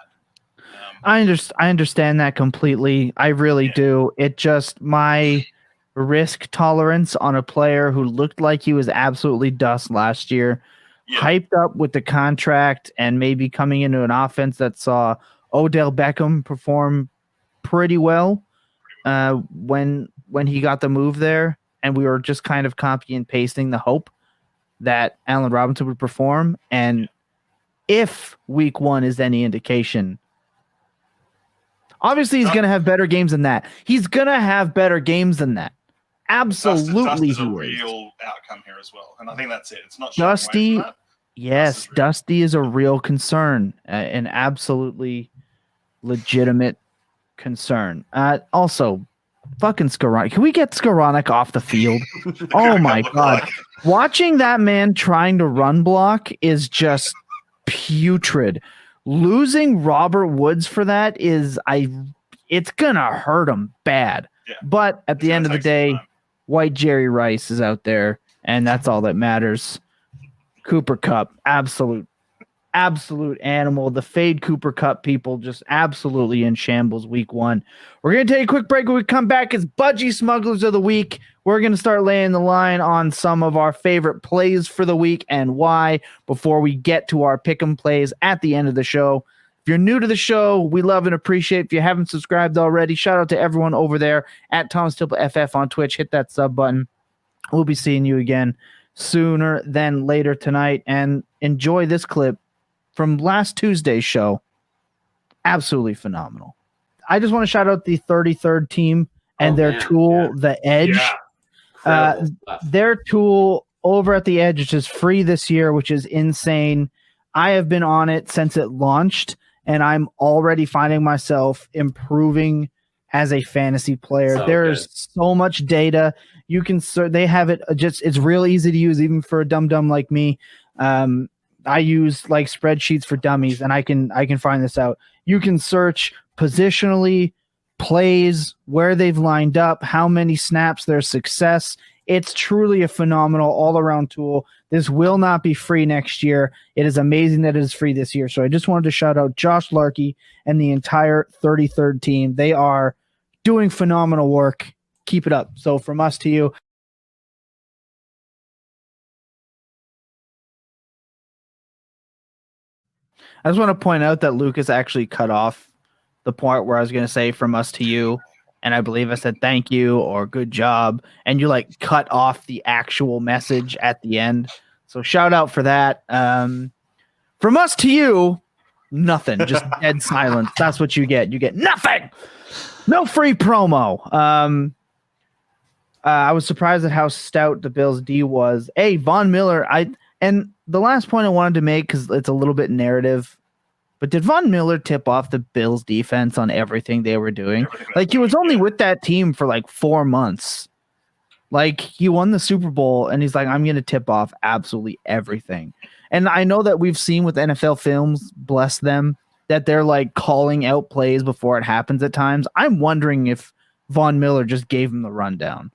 I understand that completely. I really do. It just, my risk tolerance on a player who looked like he was absolutely dust last year, hyped up with the contract and maybe coming into an offense that saw Odell Beckham perform pretty well when he got the move there, and we were just kind of copy and pasting the hope that Allen Robinson would perform. And if week 1 is any indication, obviously he's going to have better games than that. Absolutely, Dust is a real outcome here as well, and I think that's it. It's not Dusty. Yes, Dusty is a real concern, an absolutely legitimate concern. Also, fucking Skoranek. Can we get Skoranek off the field? Oh my god, watching that man trying to run block is just putrid. Losing Robert Woods for that it's gonna hurt him bad. Yeah. But at the end of the day, white Jerry Rice is out there, and that's all that matters. Cooper Kupp, absolute animal. The fade Cooper Kupp people just absolutely in shambles week 1. We're going to take a quick break. When we come back, it's Budgie Smugglers of the Week. We're going to start laying the line on some of our favorite plays for the week and why before we get to our pick'em plays at the end of the show. If you're new to the show, we love and appreciate. If you haven't subscribed already, shout out to everyone over there at Thomas Tipple FF on Twitch. Hit that sub button. We'll be seeing you again sooner than later tonight. And enjoy this clip from last Tuesday's show. Absolutely phenomenal. I just want to shout out the 33rd team and their tool, the Edge. Their tool over at the Edge, which is free this year, which is insane. I have been on it since it launched, and I'm already finding myself improving as a fantasy player. There's so much data. You can they have it it's real easy to use even for a dum-dum like me. I use like spreadsheets for dummies, and I can find this out. You can search positionally, plays, where they've lined up, how many snaps, their success. It's truly a phenomenal all-around tool. This will not be free next year. It is amazing that it is free this year. So I just wanted to shout out Josh Larkey and the entire 33rd team. They are doing phenomenal work. Keep it up. So from us to you. I just want to point out that Lucas actually cut off the part where I was going to say from us to you. And I believe I said thank you or good job. And you like cut off the actual message at the end. So shout out for that. From us to you, nothing. Just dead silence. That's what you get. You get nothing. No free promo. I was surprised at how stout the Bills D was. Hey, Von Miller. And the last point I wanted to make, because it's a little bit narrative, but did Von Miller tip off the Bills defense on everything they were doing? Like, he was only with that team for like 4 months. Like, he won the Super Bowl, and he's like, I'm going to tip off absolutely everything. And I know that we've seen with NFL Films, bless them, that they're like calling out plays before it happens at times. I'm wondering if Von Miller just gave him the rundown,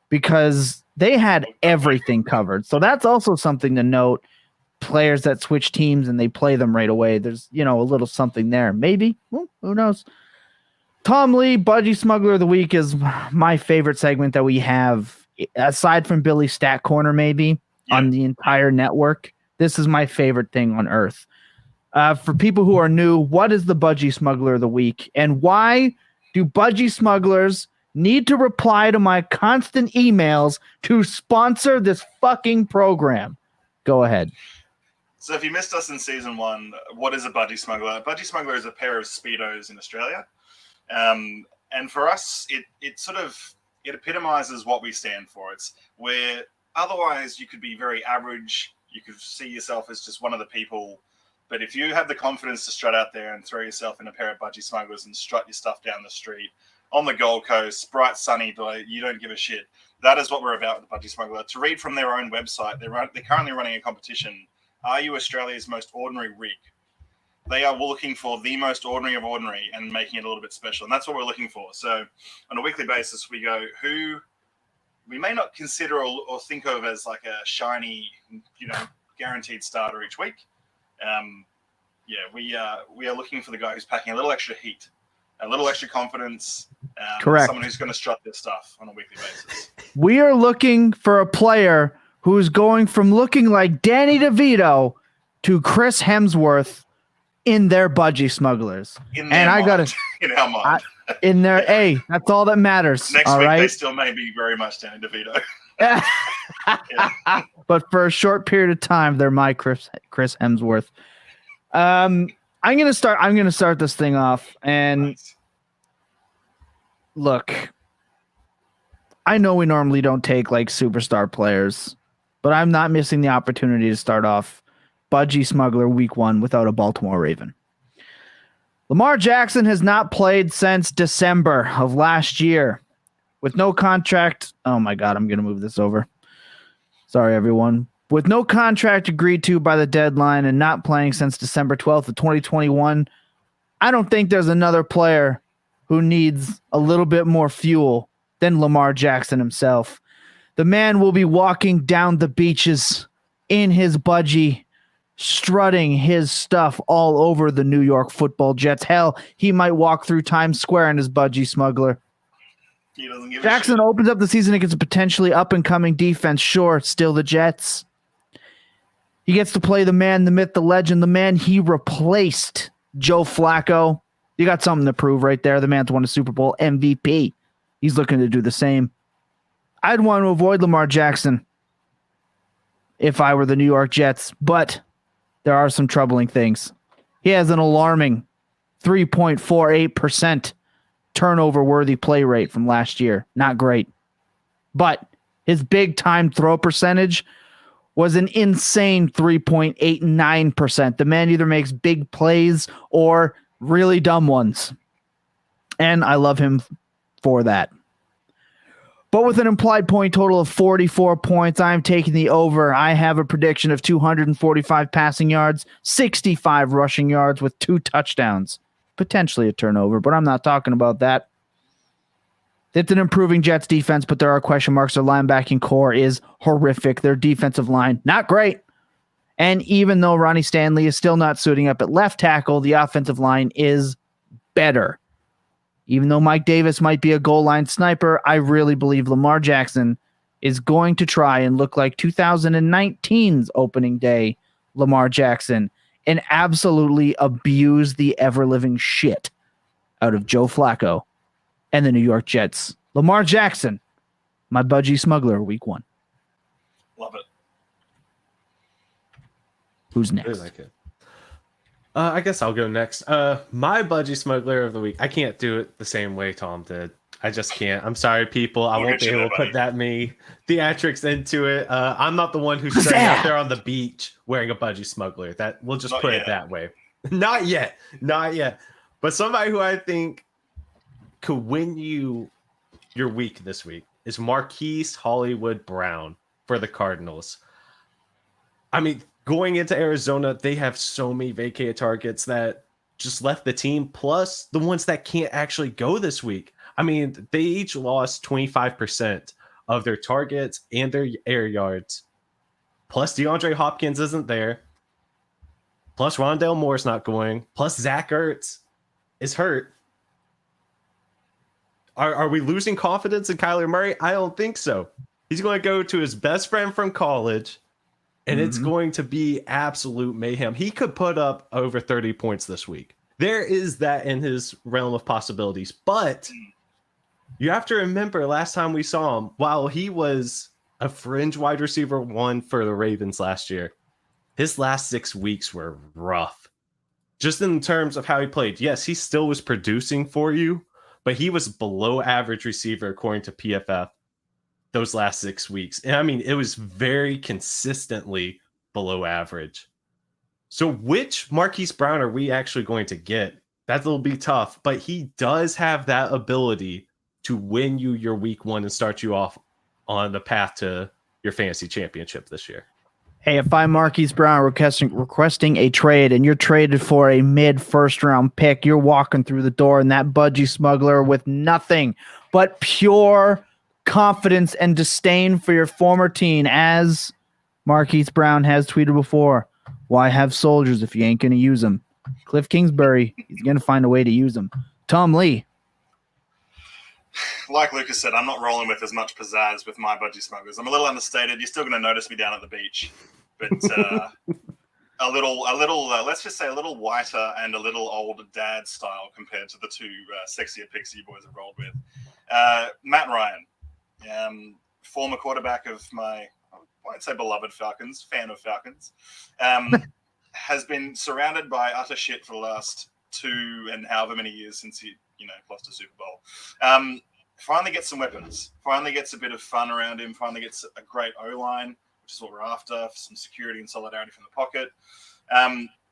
because they had everything covered. So that's also something to note. Players that switch teams and they play them right away. There's, a little something there. Maybe. Well, who knows? Tom Lee, Budgie Smuggler of the Week is my favorite segment that we have, aside from Billy's Stat Corner, maybe, on the entire network. This is my favorite thing on earth. For people who are new, what is the Budgie Smuggler of the Week? And why do Budgie Smugglers need to reply to my constant emails to sponsor this fucking program? Go ahead. So if you missed us in season 1, what is a Budgie Smuggler? A Budgie Smuggler is a pair of Speedos in Australia. And for us, it epitomizes what we stand for. It's where otherwise you could be very average. You could see yourself as just one of the people. But if you have the confidence to strut out there and throw yourself in a pair of Budgie Smugglers and strut your stuff down the street on the Gold Coast, bright, sunny, you don't give a shit. That is what we're about with the Budgie Smuggler. To read from their own website, they're currently running a competition. Are you Australia's most ordinary rig? They are looking for the most ordinary of ordinary and making it a little bit special. And that's what we're looking for. So on a weekly basis, we go who we may not consider or think of as like a shiny, guaranteed starter each week. We are looking for the guy who's packing a little extra heat, a little extra confidence. Correct. Someone who's going to strut their stuff on a weekly basis. We are looking for a player who's going from looking like Danny DeVito to Chris Hemsworth in their Budgie Smugglers. In our mind. In their that's all that matters. Next all week right? They still may be very much Danny DeVito. But for a short period of time, they're my Chris Hemsworth. I'm gonna start this thing off, and Nice. Look, I know we normally don't take like superstar players, but I'm not missing the opportunity to start off Budgie Smuggler week 1 without a Baltimore Raven. Lamar Jackson has not played since December of last year with no contract. Oh my God, I'm going to move this over. Sorry, everyone. With no contract agreed to by the deadline and not playing since December 12th of 2021, I don't think there's another player who needs a little bit more fuel than Lamar Jackson himself. The man will be walking down the beaches in his budgie, strutting his stuff all over the New York Football Jets. Hell, he might walk through Times Square in his Budgie Smuggler. He doesn't give Jackson a shit. opens up the season against a potentially up-and-coming defense. Sure, still the Jets. He gets to play the man, the myth, the legend, the man he replaced, Joe Flacco. You got something to prove right there. The man's won a Super Bowl MVP. He's looking to do the same. I'd want to avoid Lamar Jackson. if I were the New York Jets, but there are some troubling things. He has an alarming 3.48% turnover-worthy play rate from last year. Not great. But his big-time throw percentage was an insane 3.89%. The man either makes big plays or really dumb ones. And I love him for that. But with an implied point total of 44 points, I'm taking the over. I have a prediction of 245 passing yards, 65 rushing yards with 2 touchdowns. Potentially a turnover, but I'm not talking about that. It's an improving Jets defense, but there are question marks. Their linebacking core is horrific. Their defensive line, not great. And even though Ronnie Stanley is still not suiting up at left tackle, the offensive line is better. Even though Mike Davis might be a goal line sniper, I really believe Lamar Jackson is going to try and look like 2019's opening day Lamar Jackson and absolutely abuse the ever-living shit out of Joe Flacco and the New York Jets. Lamar Jackson, my Budgie Smuggler, week 1. Love it. Who's next? I like it. I guess I'll go next. My Budgie Smuggler of the week. I can't do it the same way Tom did. I just can't. I'm sorry, people. I won't be able to put that many theatrics into it. I'm not the one who's sitting out there on the beach wearing a Budgie Smuggler. That we'll just put it that way. Not yet. But somebody who I think could win you your week this week is Marquise Hollywood Brown for the Cardinals. I mean, going into Arizona, they have so many vacated targets that just left the team, plus the ones that can't actually go this week. I mean, they each lost 25% of their targets and their air yards. Plus, DeAndre Hopkins isn't there. Plus, Rondale Moore's not going. Plus, Zach Ertz is hurt. Are we losing confidence in Kyler Murray? I don't think so. He's going to go to his best friend from college, and it's going to be absolute mayhem. He could put up over 30 points this week. There is that in his realm of possibilities. But you have to remember last time we saw him, while he was a fringe wide receiver 1 for the Ravens last year, his last 6 weeks were rough. Just in terms of how he played. Yes, he still was producing for you, but he was below average receiver according to PFF those last 6 weeks. And I mean, it was very consistently below average. So which Marquise Brown are we actually going to get? That'll be tough, but he does have that ability to win you your week 1 and start you off on the path to your fantasy championship this year. Hey, if I'm Marquise Brown requesting a trade and you're traded for a mid-first round pick, you're walking through the door and that Budgie Smuggler with nothing but pure confidence and disdain for your former team, as Marquise Brown has tweeted before. Why have soldiers if you ain't going to use them? Cliff Kingsbury, he's going to find a way to use them. Tom Lee. Like Lucas said, I'm not rolling with as much pizzazz with my Budgie Smugglers. I'm a little understated. You're still going to notice me down at the beach, but a little, let's just say a little whiter and a little old dad style compared to the two sexier picks you boys have rolled with. Matt Ryan, former quarterback of my, I won't say beloved Falcons, fan of Falcons, has been surrounded by utter shit for the last 2 and however many years since he, lost a Super Bowl. Finally gets some weapons. Finally gets a bit of fun around him. Finally gets a great O-line, which is what we're after, for some security and solidarity from the pocket.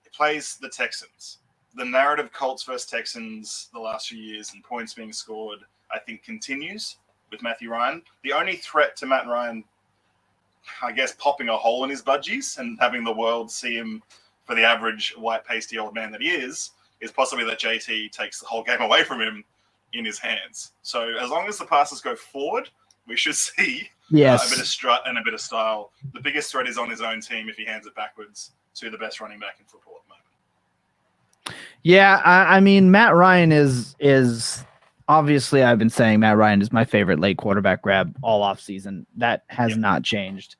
He plays the Texans. The narrative Colts versus Texans the last few years and points being scored, I think, continues with Matthew Ryan. The only threat to Matt Ryan, I guess, popping a hole in his budgies and having the world see him for the average white pasty old man that he is possibly that JT takes the whole game away from him in his hands. So as long as the passes go forward, we should see a bit of strut and a bit of style. The biggest threat is on his own team if he hands it backwards to the best running back in football at the moment. Yeah, I mean, Matt Ryan is obviously, I've been saying Matt Ryan is my favorite late quarterback grab all offseason. That has not changed.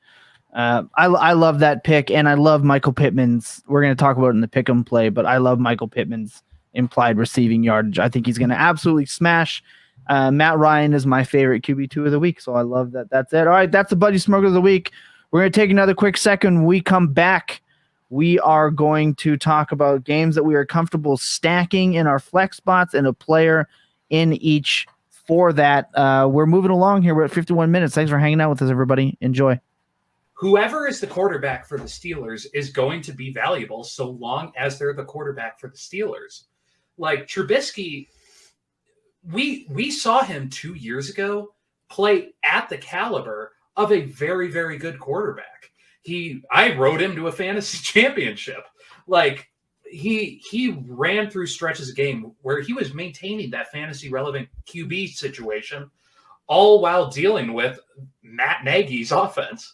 I love that pick, and I love Michael Pittman's. We're going to talk about it in the Pick'em play, but I love Michael Pittman's implied receiving yardage. I think he's going to absolutely smash. Matt Ryan is my favorite QB2 of the week, so I love that. That's it. All right, that's the Budgie Smuggler of the week. We're going to take another quick second. When we come back, we are going to talk about games that we are comfortable stacking in our flex spots and a player in each for that. We're moving along here. We're at 51 minutes. Thanks for hanging out with us, everybody. Enjoy. Whoever is the quarterback for the Steelers is going to be valuable so long as they're the quarterback for the Steelers. Like Trubisky, we saw him 2 years ago play at the caliber of a very, very good quarterback. I rode him to a fantasy championship. Like he ran through stretches of game where he was maintaining that fantasy relevant QB situation, all while dealing with Matt Nagy's offense.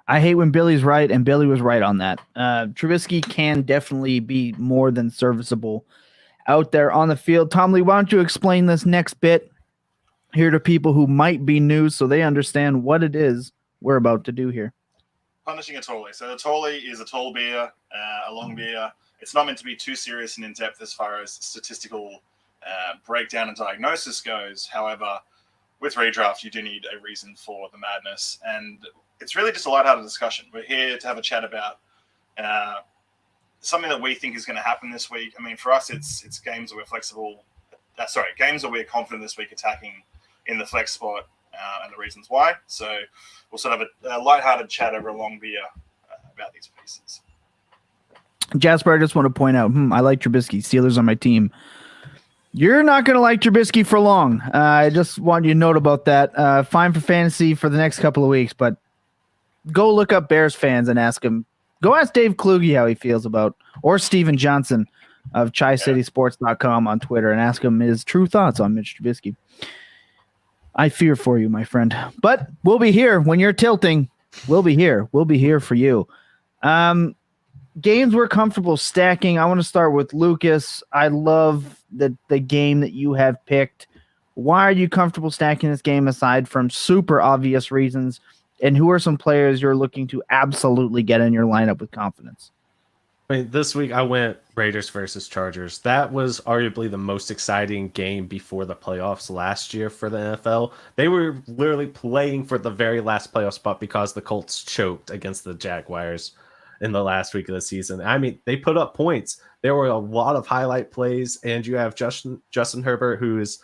I hate when Billy's right, and Billy was right on that. Trubisky can definitely be more than serviceable out there on the field. Tom Lee, why don't you explain this next bit here to people who might be new so they understand what it is we're about to do here? Punishing a Tolly. So the Tolly is a tall beer, a long beer. It's not meant to be too serious and in-depth as far as statistical breakdown and diagnosis goes. However, with redraft, you do need a reason for the madness. And it's really just a lighthearted discussion. We're here to have a chat about something that we think is going to happen this week. I mean, for us, it's games that we're flexible. Games that we're confident this week attacking in the flex spot and the reasons why. So we'll sort of have a lighthearted chat over a long beer about these pieces. Jasper, I just want to point out, I like Trubisky. Steelers on my team. You're not going to like Trubisky for long. I just want you to note about that. Fine for fantasy for the next couple of weeks, but go look up Bears fans and ask him. Go ask Dave Kluge how he feels about, or Steven Johnson of ChiCitySports.com on Twitter, and ask him his true thoughts on Mitch Trubisky. I fear for you, my friend. But we'll be here when you're tilting. We'll be here. We'll be here for you. Games we're comfortable stacking. I want to start with Lucas. I love the game that you have picked. Why are you comfortable stacking this game aside from super obvious reasons? And who are some players you're looking to absolutely get in your lineup with confidence? I mean, this week I went Raiders versus Chargers. That was arguably the most exciting game before the playoffs last year for the NFL. They were literally playing for the very last playoff spot because the Colts choked against the Jaguars in the last week of the season. I mean, they put up points. There were a lot of highlight plays, and you have Justin Herbert, who is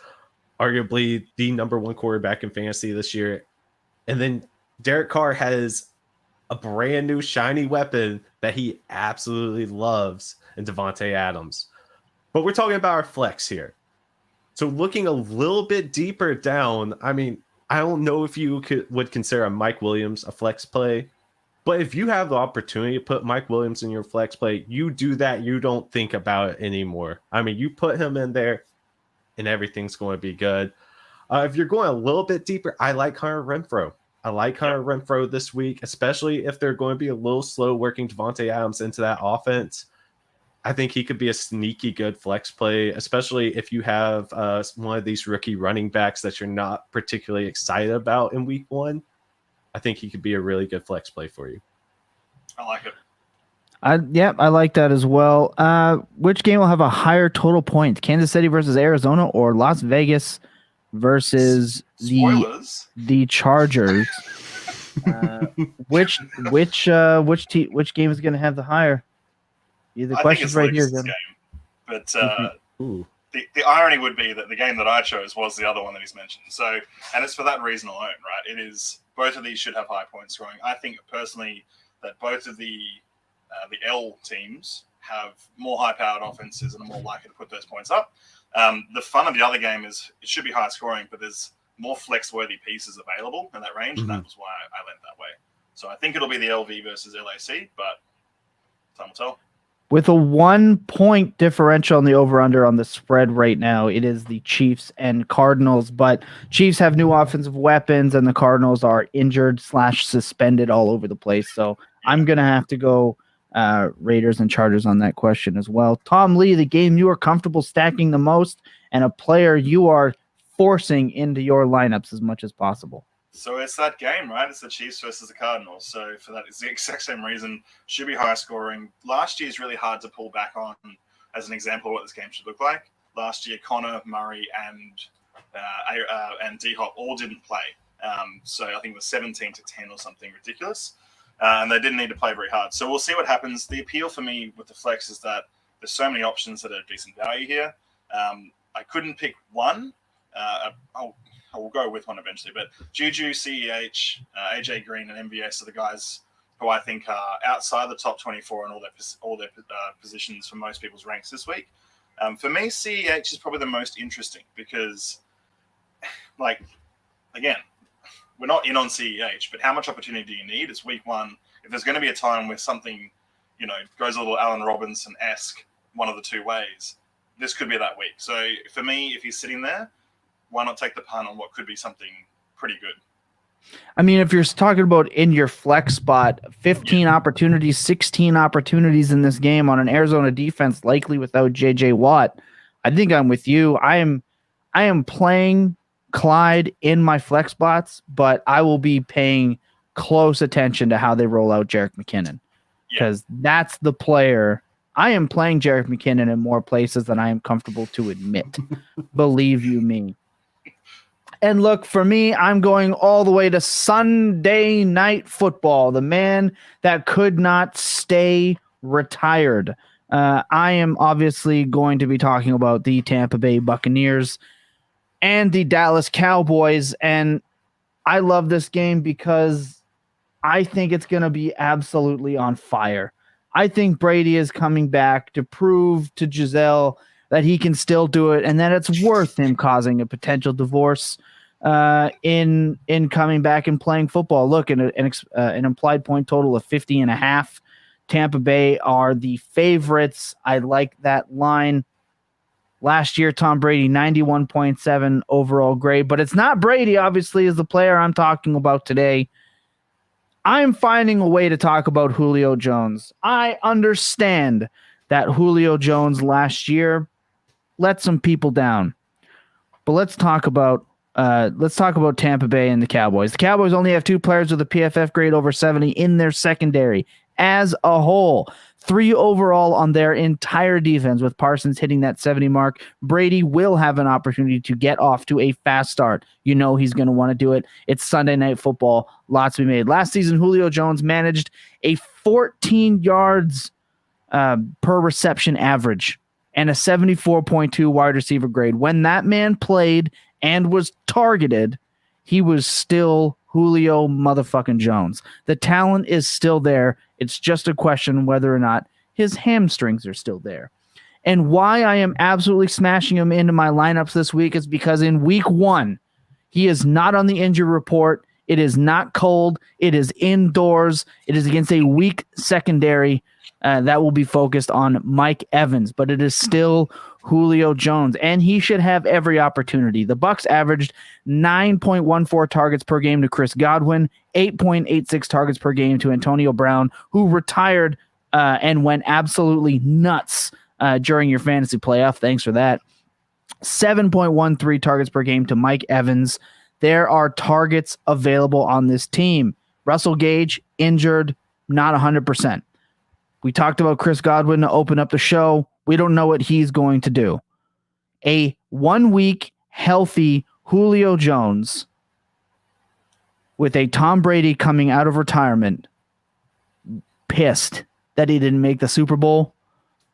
arguably the number one quarterback in fantasy this year. And then Derek Carr has a brand new shiny weapon that he absolutely loves in Devontae Adams. But we're talking about our flex here. So looking a little bit deeper down, I mean, I don't know if you would consider a Mike Williams a flex play, but if you have the opportunity to put Mike Williams in your flex play, you do that. You don't think about it anymore. I mean, you put him in there and everything's going to be good. If you're going a little bit deeper, I like Hunter Renfrow. I like Hunter Renfrow this week, especially if they're going to be a little slow working Devontae Adams into that offense. I think he could be a sneaky good flex play, especially if you have one of these rookie running backs that you're not particularly excited about in week one. I think he could be a really good flex play for you. I like it. I like that as well. Which game will have a higher total point? Kansas City versus Arizona or Las Vegas versus the Chargers? Which game is going to have the higher? The question's right here. Game. But the irony would be that the game that I chose was the other one that he's mentioned. So, and it's for that reason alone, right? It is both of these should have high point scoring. I think personally that both of the L teams have more high-powered offenses and are more likely to put those points up. The fun of the other game is it should be high scoring, but there's more flex-worthy pieces available in that range, and that was why I went that way. So I think it'll be the LV versus LAC, but time will tell. With a 1 point differential on the over-under on the spread right now, it is the Chiefs and Cardinals, but Chiefs have new offensive weapons, and the Cardinals are injured/suspended all over the place. So I'm going to have to go Raiders and Chargers on that question as well. Tom Lee, the game you are comfortable stacking the most and a player you are forcing into your lineups as much as possible. So it's that game, right? It's the Chiefs versus the Cardinals. So for that, it's the exact same reason. Should be high scoring. Last year is really hard to pull back on as an example of what this game should look like. last year, Connor, Murray, and D-Hop all didn't play. So I think it was 17-10 or something ridiculous. And they didn't need to play very hard. So we'll see what happens. The appeal for me with the flex is that there's so many options that are decent value here. I couldn't pick one. I will go with one eventually. But Juju, CEH, AJ Green, and MVS are the guys who I think are outside the top 24 in all their positions for most people's ranks this week. For me, CEH is probably the most interesting because, again, we're not in on CEH, but how much opportunity do you need? It's week one. If there's going to be a time where something, goes a little Allen Robinson-esque one of the two ways, this could be that week. So for me, if he's sitting there, why not take the punt on what could be something pretty good? I mean, if you're talking about in your flex spot, 15 opportunities, 16 opportunities in this game on an Arizona defense, likely without JJ Watt, I think I'm with you. I am playing Clyde in my flex spots, but I will be paying close attention to how they roll out Jerick McKinnon because that's the player. I am playing Jerick McKinnon in more places than I am comfortable to admit. Believe you me. And look, for me, I'm going all the way to Sunday Night Football, the man that could not stay retired. I am obviously going to be talking about the Tampa Bay Buccaneers and the Dallas Cowboys. And I love this game because I think it's going to be absolutely on fire. I think Brady is coming back to prove to Giselle that he can still do it and that it's worth him causing a potential divorce in coming back and playing football. Look, an implied point total of 50.5. Tampa Bay are the favorites. I like that line. Last year, Tom Brady, 91.7 overall grade, but it's not Brady, obviously, is the player I'm talking about today. I'm finding a way to talk about Julio Jones. I understand that Julio Jones last year let some people down, but let's talk about Tampa Bay and the Cowboys. The Cowboys only have two players with a PFF grade over 70 in their secondary as a whole. 3 overall on their entire defense, with Parsons hitting that 70 mark. Brady will have an opportunity to get off to a fast start. You know he's going to want to do it. It's Sunday Night Football. Lots to be made. Last season, Julio Jones managed a 14 yards per reception average and a 74.2 wide receiver grade. When that man played and was targeted, he was still Julio motherfucking Jones. The talent is still there. It's just a question whether or not his hamstrings are still there. And why I am absolutely smashing him into my lineups this week is because in week 1, he is not on the injury report. It is not cold. It is indoors. It is against a weak secondary that will be focused on Mike Evans, but it is still Julio Jones, and he should have every opportunity. The Bucs averaged 9.14 targets per game to Chris Godwin, 8.86 targets per game to Antonio Brown, who retired and went absolutely nuts during your fantasy playoff. Thanks for that. 7.13 targets per game to Mike Evans. There are targets available on this team. Russell Gage, injured, not 100%. We talked about Chris Godwin to open up the show. We don't know what he's going to do. A 1-week healthy Julio Jones with a Tom Brady coming out of retirement, pissed that he didn't make the Super Bowl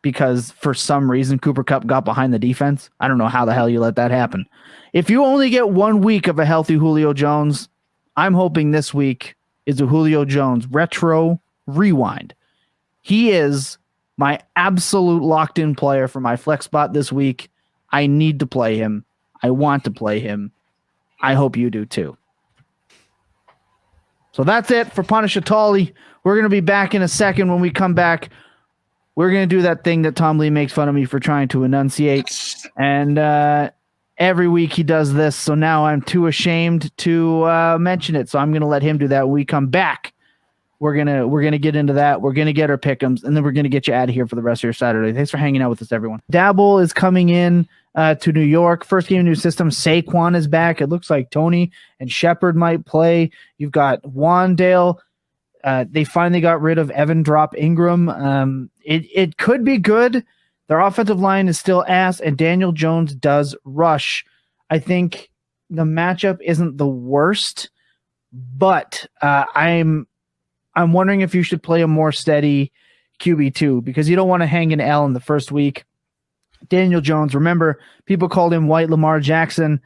because for some reason Cooper Kupp got behind the defense. I don't know how the hell you let that happen. If you only get 1 week of a healthy Julio Jones, I'm hoping this week is a Julio Jones retro rewind. He is my absolute locked-in player for my flex spot this week. I need to play him. I want to play him. I hope you do too. So that's it for Punish Atali. We're going to be back in a second. When we come back, we're going to do that thing that Tom Lee makes fun of me for trying to enunciate. And every week he does this, so now I'm too ashamed to mention it. So I'm going to let him do that when we come back. We're gonna get into that. We're gonna get our pick'ems, and then we're gonna get you out of here for the rest of your Saturday. Thanks for hanging out with us, everyone. Dabble is coming in to New York. First game, new system. Saquon is back. It looks like Tony and Shepard might play. You've got Wandale. They finally got rid of Evan Drop Ingram. It could be good. Their offensive line is still ass, and Daniel Jones does rush. I think the matchup isn't the worst, but I'm wondering if you should play a more steady QB2 because you don't want to hang an L in the first week. Daniel Jones, remember, people called him White Lamar Jackson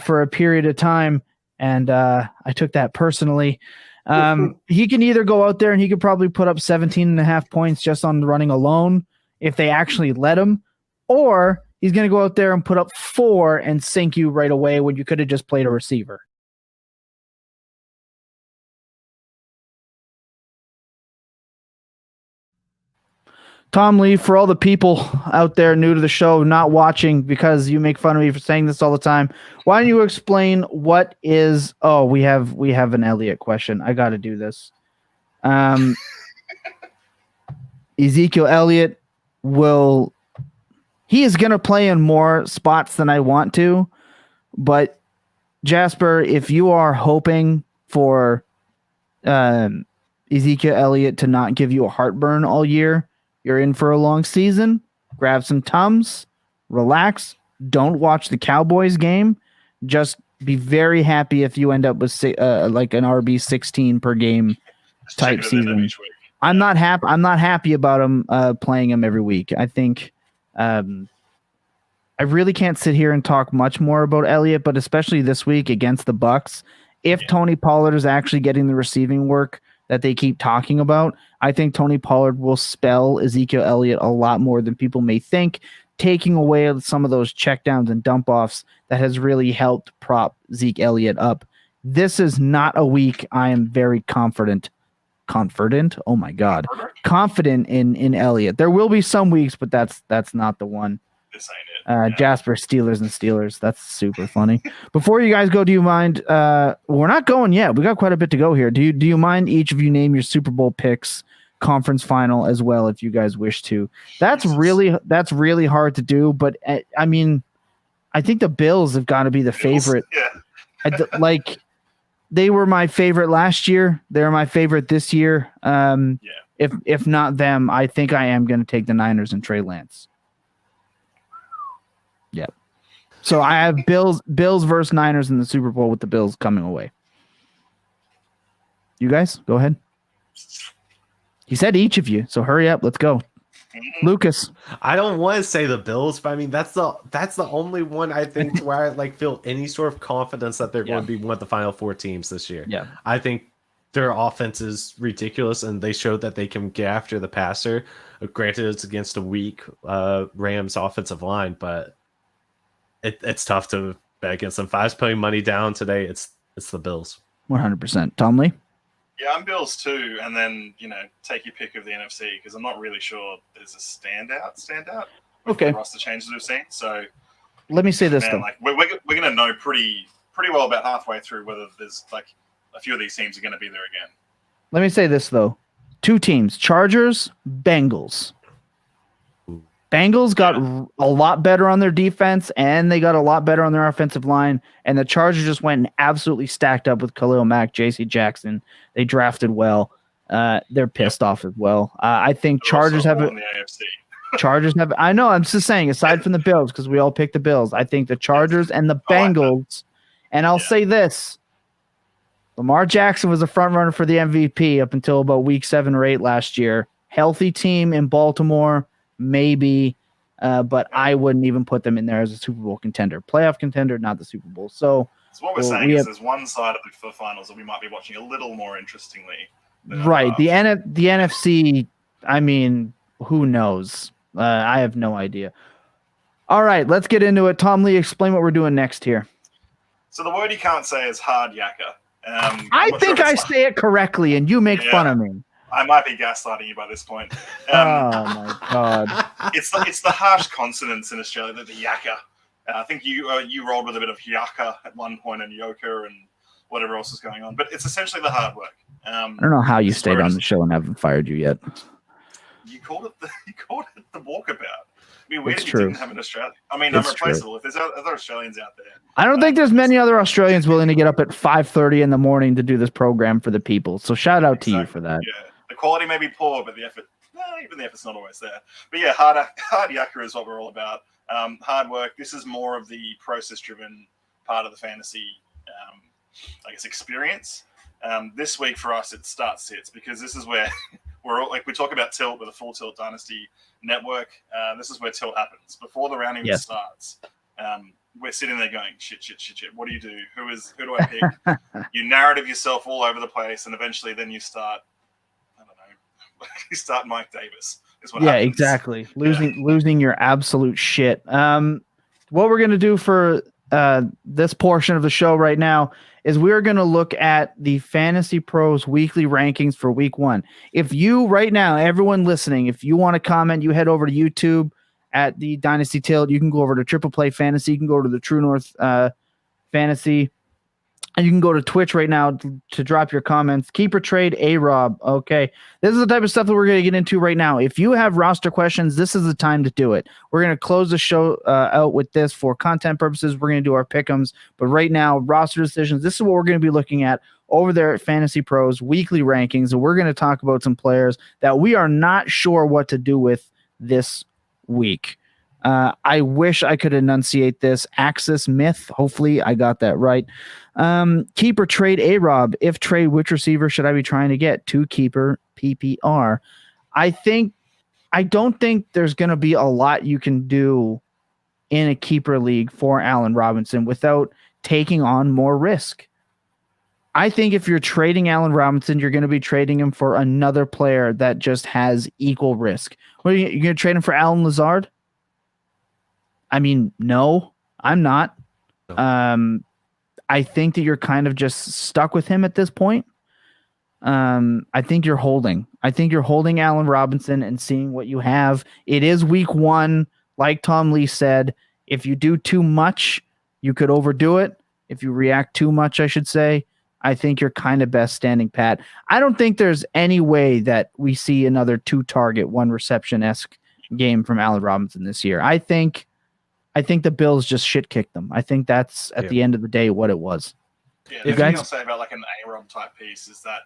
for a period of time, and I took that personally. He can either go out there and he could probably put up 17.5 points just on running alone if they actually let him, or he's going to go out there and put up 4 and sink you right away when you could have just played a receiver. Tom Lee, for all the people out there new to the show, not watching because you make fun of me for saying this all the time, why don't you explain what is? Oh, we have an Elliott question. I got to do this. Ezekiel Elliott he is going to play in more spots than I want to, but Jasper, if you are hoping for Ezekiel Elliott to not give you a heartburn all year, you're in for a long season. Grab some Tums, relax. Don't watch the Cowboys game. Just be very happy if you end up with like an RB 16 per game type season. I'm not happy. I'm not happy about him playing him every week. I think I really can't sit here and talk much more about Elliott, but especially this week against the Bucs, if Tony Pollard is actually getting the receiving work that they keep talking about, I think Tony Pollard will spell Ezekiel Elliott a lot more than people may think, taking away some of those checkdowns and dump-offs that has really helped prop Zeke Elliott up. This is not a week I am very confident. Oh my God. Confident in Elliott. There will be some weeks, but that's not the one. This ain't it. Jasper, Steelers and Steelers. That's super funny. Before you guys go, do you mind? We're not going yet. We got quite a bit to go here. Do you mind each of you name your Super Bowl picks, conference final as well, if you guys wish to? That's really hard to do. But I mean, I think the Bills have got to be the favorite. Yeah. Like they were my favorite last year. They're my favorite this year. If not them, I think I am going to take the Niners and Trey Lance. Yeah. So I have Bills versus Niners in the Super Bowl with the Bills coming away. You guys, go ahead. He said each of you, so hurry up. Let's go. Lucas. I don't want to say the Bills, but I mean that's the only one I think where I feel any sort of confidence that they're going to be one of the final 4 teams this year. Yeah. I think their offense is ridiculous, and they showed that they can get after the passer. Granted, it's against a weak Rams offensive line, but it's tough to bet against them. If I was putting money down today, it's the Bills. 100%. Tom Lee? Yeah, I'm Bills too, and then take your pick of the NFC because I'm not really sure there's a standout. Okay. The roster changes we've seen. So let me say this though. We're going to know pretty well about halfway through whether there's a few of these teams are going to be there again. Let me say this though. 2 teams: Chargers, Bengals. Bengals got a lot better on their defense, and they got a lot better on their offensive line, and the Chargers just went and absolutely stacked up with Khalil Mack, J.C. Jackson. They drafted well. They're pissed off as well. I think Chargers have in the AFC. Chargers have. I know. I'm just saying. Aside from the Bills, because we all picked the Bills, I think the Chargers and the Bengals. And I'll say this: Lamar Jackson was a front runner for the MVP up until about week 7 or 8 last year. Healthy team in Baltimore. Maybe, but I wouldn't even put them in there as a Super Bowl contender. Playoff contender, not the Super Bowl. So what we're saying is there's one side of the finals that we might be watching a little more interestingly. Right. The NFC, I mean, who knows? I have no idea. All right, let's get into it. Tom Lee, explain what we're doing next here. So the word you can't say is hard yakka. I think I say it correctly, and you make fun of me. I might be gaslighting you by this point. Oh my God! It's the harsh consonants in Australia, the yakka. I think you rolled with a bit of yakka at one point, and yoker, and whatever else is going on. But it's essentially the hard work. I don't know how you stayed on the show and haven't fired you yet. You called it the walkabout. I mean, weird it's you true. didn't have an Australian. I mean, I'm replaceable. If there's other Australians out there. I don't think there's many other Australians willing to get up at 5:30 in the morning to do this program for the people. So shout out to you for that. Yeah. The quality may be poor, but the effort, even the effort's not always there. But yeah, hard yakka is what we're all about. Hard work. This is more of the process-driven part of the fantasy, I guess, experience. This week for us, it starts sits because this is where we're all, like, we talk about tilt with a full tilt dynasty network. This is where tilt happens before the round even starts. We're sitting there going, shit. What do you do? Who do I pick? You narrative yourself all over the place, and eventually then you start, I don't know, you start Mike Davis. Is what happens. Exactly. Losing your absolute shit. What we're gonna do for this portion of the show right now is we're going to look at the Fantasy Pros weekly rankings for week 1. If you right now, everyone listening, if you want to comment, you head over to YouTube at the Dynasty Tilt. You can go over to Triple Play Fantasy. You can go to the True North Fantasy. And you can go to Twitch right now to drop your comments. Keeper trade A-Rob. Okay. This is the type of stuff that we're going to get into right now. If you have roster questions, this is the time to do it. We're going to close the show out with this for content purposes. We're going to do our pick'ems. But right now, roster decisions, this is what we're going to be looking at over there at Fantasy Pros weekly rankings. And we're going to talk about some players that we are not sure what to do with this week. I wish I could enunciate this. Axis Myth. Hopefully I got that right. Keeper trade A-Rob. If trade, which receiver should I be trying to get? 2 keeper PPR. I don't think there's going to be a lot you can do in a keeper league for Allen Robinson without taking on more risk. I think if you're trading Allen Robinson, you're going to be trading him for another player that just has equal risk. What are you going to trade him for Alan Lazard? I mean, no, I'm not. No. I think that you're kind of just stuck with him at this point. I think you're holding. I think you're holding Allen Robinson and seeing what you have. It is week 1. Like Tom Lee said, if you do too much, you could overdo it. If you react too much, I should say, I think you're kind of best standing pat. I don't think there's any way that we see another 2-target, 1-reception-esque game from Allen Robinson this year. I think the Bills just shit kicked them. I think that's at the end of the day what it was. Yeah, the thing I'll say about like an A-Rob type piece is that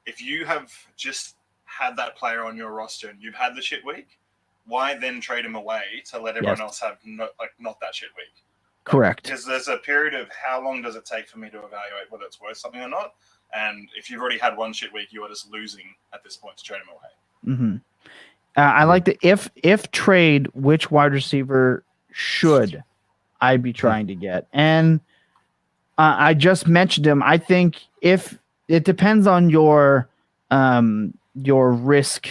if you have just had that player on your roster and you've had the shit week, why then trade him away to let everyone else have not that shit week? Correct. Because there's a period of how long does it take for me to evaluate whether it's worth something or not. And if you've already had one shit week, you are just losing at this point to trade him away. Mm-hmm. I like the if trade, which wide receiver should I be trying to get? And I just mentioned him. I think if it depends on your risk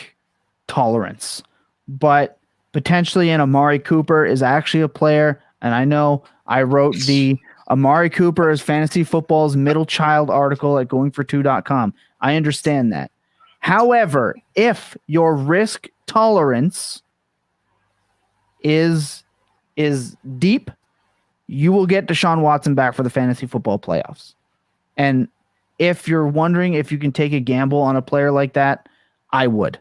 tolerance, but potentially an Amari Cooper is actually a player. And I know I wrote the Amari Cooper is fantasy football's middle child article at goingfor2.com. I understand that. However, if your risk tolerance is deep, you will get Deshaun Watson back for the fantasy football playoffs. And if you're wondering if you can take a gamble on a player like that, I would.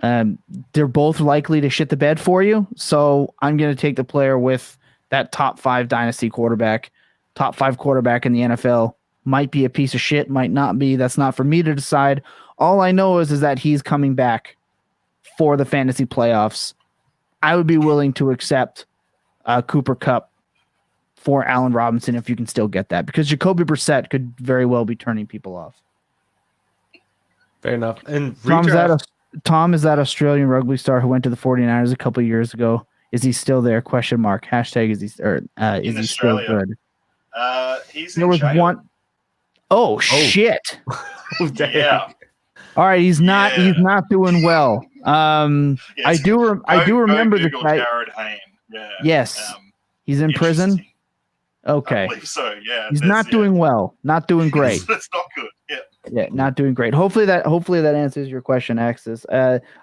They're both likely to shit the bed for you, so I'm going to take the player with that top 5 dynasty quarterback, top 5 quarterback in the NFL. Might be a piece of shit, might not be. That's not for me to decide. All I know is that he's coming back for the fantasy playoffs. I would be willing to accept Cooper Kupp for Allen Robinson if you can still get that, because Jacoby Brissett could very well be turning people off. Fair enough. And Tom is that Australian rugby star who went to the 49ers a couple of years ago. Is he still there? Question mark. Hashtag is he still good? He's in jail. One. Oh shit. Yeah. All right, he's not doing well. Yes. I do remember the guy. Jared Hayne. Yeah. Yes. He's in prison. Okay. I believe so. Yeah. He's not doing well. Not doing great. That's not good. Yeah. Yeah, not doing great. Hopefully that answers your question, Axis.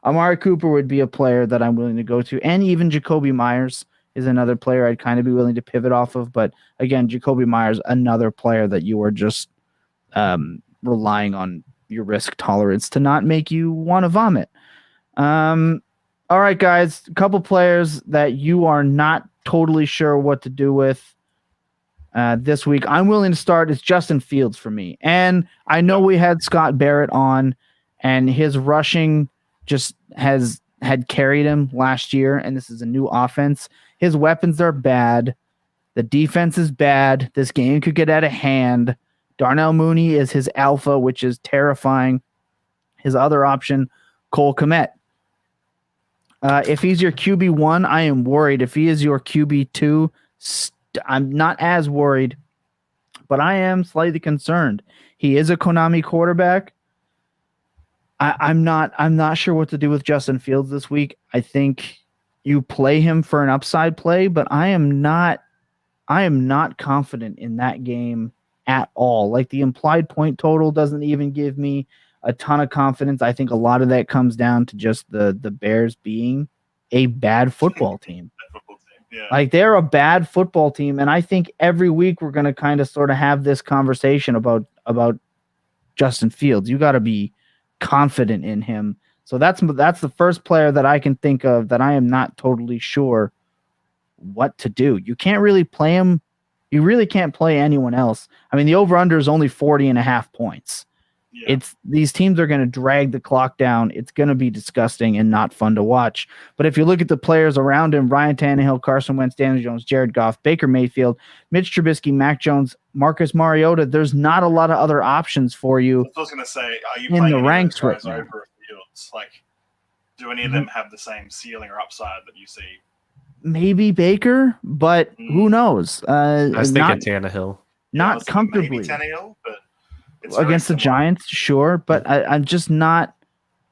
Amari Cooper would be a player that I'm willing to go to, and even Jacoby Myers is another player I'd kind of be willing to pivot off of. But again, Jacoby Myers, another player that you are just relying on your risk tolerance to not make you want to vomit. All right, guys, a couple players that you are not totally sure what to do with this week. I'm willing to start. It's Justin Fields for me. And I know we had Scott Barrett on, and his rushing just had carried him last year, and this is a new offense. His weapons are bad. The defense is bad. This game could get out of hand. Darnell Mooney is his alpha, which is terrifying. His other option, Cole Kmet. If he's your QB1, I am worried. If he is your QB2, I'm not as worried, but I am slightly concerned. He is a Konami quarterback. I'm not sure what to do with Justin Fields this week. I think you play him for an upside play, but I am not confident in that game at all. Like, the implied point total doesn't even give me a ton of confidence. I think a lot of that comes down to just the Bears being a bad football team. Yeah. Like, they're a bad football team, and I think every week we're going to kind of sort of have this conversation about Justin Fields. You got to be confident in him. So that's the first player that I can think of that I am not totally sure what to do. You can't really play him. You really can't play anyone else. I mean, the over-under is only 40.5 points. Yeah. These teams are going to drag the clock down. It's going to be disgusting and not fun to watch. But if you look at the players around him, Ryan Tannehill, Carson Wentz, Daniel Jones, Jared Goff, Baker Mayfield, Mitch Trubisky, Mac Jones, Marcus Mariota, there's not a lot of other options for you. I was going to say, are you in playing the any ranks of those guys right now. over Fields? Like, do any of them have the same ceiling or upside that you see? Maybe Baker, but who knows? I was thinking Tannehill. Not comfortably. Maybe Tannehill, but it's against the very similar. Giants, sure, but I'm just not.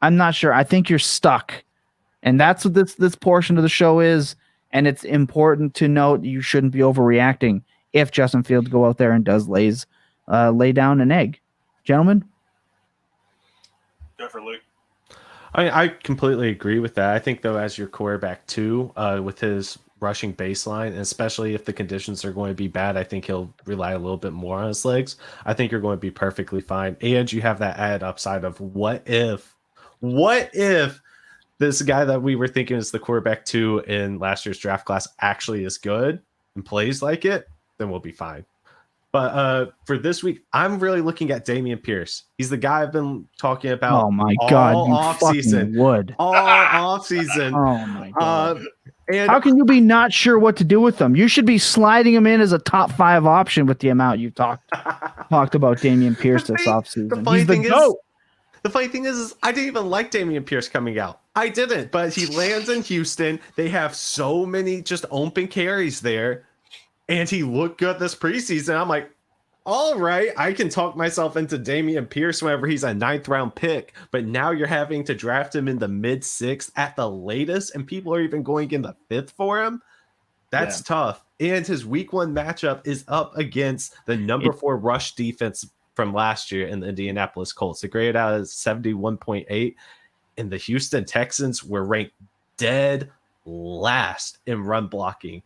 I'm not sure. I think you're stuck, and that's what this portion of the show is. And it's important to note you shouldn't be overreacting if Justin Fields go out there and does lay down an egg, gentlemen. Go for Luke. I completely agree with that. I think, though, as your quarterback too, with his rushing baseline, and especially if the conditions are going to be bad, I think he'll rely a little bit more on his legs. I think you're going to be perfectly fine. And you have that added upside of what if this guy that we were thinking is the quarterback 2 in last year's draft class actually is good and plays like it, then we'll be fine. But for this week, I'm really looking at Dameon Pierce. He's the guy I've been talking about. Oh my God, you off-season. would. All off-season. Oh my God. And how can you be not sure what to do with them? You should be sliding him in as a top 5 option with the amount you've talked about Dameon Pierce this offseason. The funny thing is I didn't even like Dameon Pierce coming out. I didn't, but he lands in Houston. They have so many just open carries there, and he looked good this preseason. I'm like, all right, I can talk myself into Dameon Pierce whenever he's a 9th round pick, but now you're having to draft him in the mid 6th at the latest, and people are even going in the 5th for him. That's tough. And his week 1 matchup is up against the number 4 rush defense from last year in the Indianapolis Colts. They graded out as 71.8, and the Houston Texans were ranked dead last in run blocking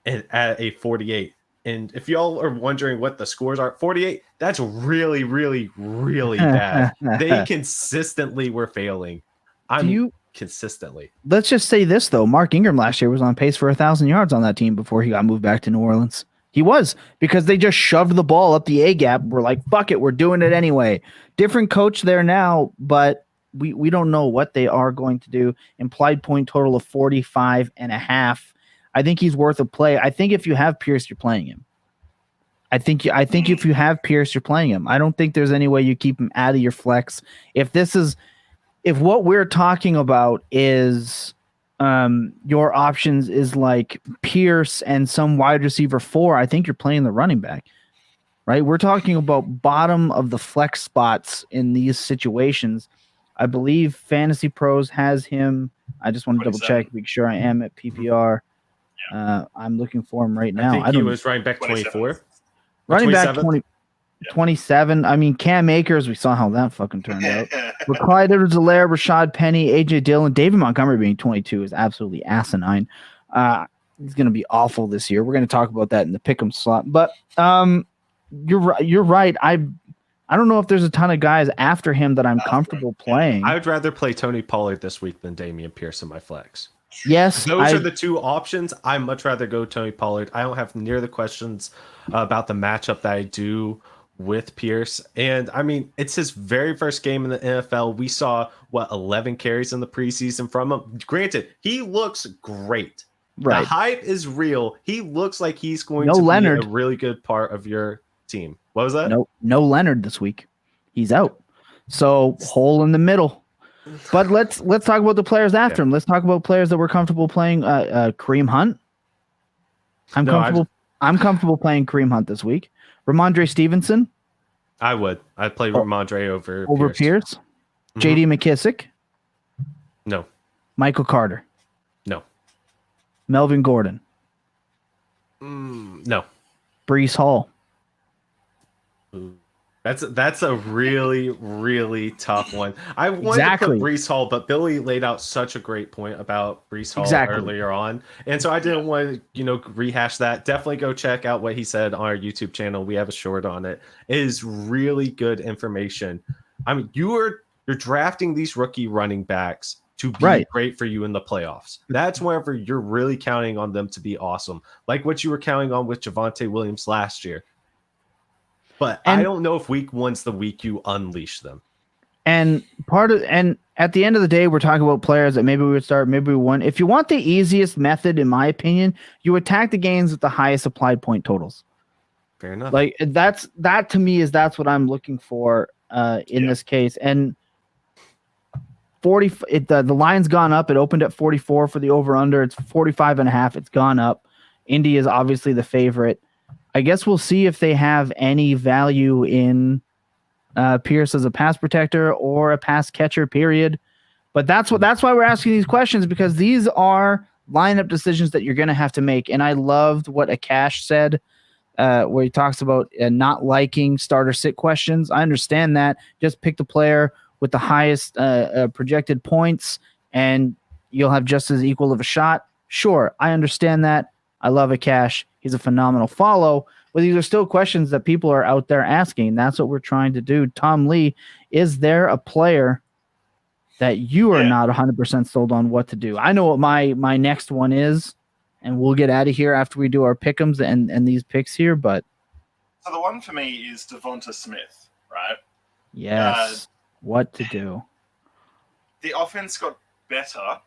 and at a 48. And if y'all are wondering what the scores are, 48, that's really, really, really bad. They consistently were failing. Consistently. Let's just say this, though. Mark Ingram last year was on pace for 1,000 yards on that team before he got moved back to New Orleans. He was, because they just shoved the ball up the A-gap. We're like, fuck it, we're doing it anyway. Different coach there now, but we don't know what they are going to do. Implied point total of 45.5. I think he's worth a play. I think if you have Pierce, you're playing him. I think if you have Pierce, you're playing him. I don't think there's any way you keep him out of your flex. If what we're talking about is your options is like Pierce and some wide receiver 4, I think you're playing the running back, right? We're talking about bottom of the flex spots in these situations. I believe Fantasy Pros has him. I just want to double check, make sure I am at PPR. I'm looking for him right now. I think he was running back 24. Running back 27. I mean, Cam Akers, we saw how that fucking turned out. But Clyde Edwards-Helaire, Rashad Penny, AJ Dillon, David Montgomery being 22 is absolutely asinine. He's going to be awful this year. We're going to talk about that in the pick'em slot. But you're right. I don't know if there's a ton of guys after him that I'm comfortable playing. I would rather play Tony Pollard this week than Dameon Pierce in my flex. Yes, those are the 2 options. I'd much rather go Tony Pollard. I don't have near the questions about the matchup that I do with Pierce. And I mean, it's his very first game in the NFL. We saw 11 carries in the preseason from him. Granted, he looks great. Right. The hype is real. He looks like he's going No to Leonard. be a really good part of your team. What was that? No Leonard this week. He's out. So hole in the middle. But let's talk about the players after him. Let's talk about players that we're comfortable playing. Kareem Hunt. I'm comfortable playing Kareem Hunt this week. Ramondre Stevenson. I'd play Ramondre over Pierce. Mm-hmm. J.D. McKissick. No. Michael Carter. No. Melvin Gordon. No. Breece Hall. Ooh. That's a really, really tough one. I wanted to put Breece Hall, but Billy laid out such a great point about Breece Hall earlier on. And so I didn't want to, rehash that. Definitely go check out what he said on our YouTube channel. We have a short on it. It is really good information. I mean, you're drafting these rookie running backs to be great for you in the playoffs. That's whenever you're really counting on them to be awesome. Like what you were counting on with Javonte Williams last year. But I don't know if week one's the week you unleash them. And at the end of the day, we're talking about players that maybe we would start, maybe we won't. If you want the easiest method, in my opinion, you attack the games with the highest applied point totals. Fair enough. Like that to me that's what I'm looking for in this case. And 40, the line's gone up. It opened at 44 for the over under. It's 45.5. It's gone up. Indy is obviously the favorite. I guess we'll see if they have any value in Pierce as a pass protector or a pass catcher, period. But that's why we're asking these questions, because these are lineup decisions that you're going to have to make. And I loved what Akash said, where he talks about not liking starter sit questions. I understand that. Just pick the player with the highest projected points, and you'll have just as equal of a shot. Sure, I understand that. I love Akash. He's a phenomenal follow. But these are still questions that people are out there asking. That's what we're trying to do. Tom Lee, is there a player that you are not 100% sold on what to do? I know what my next one is, and we'll get out of here after we do our pick'ems and these picks here. But so the one for me is Devonta Smith, right? Yes. What to do? The offense got better,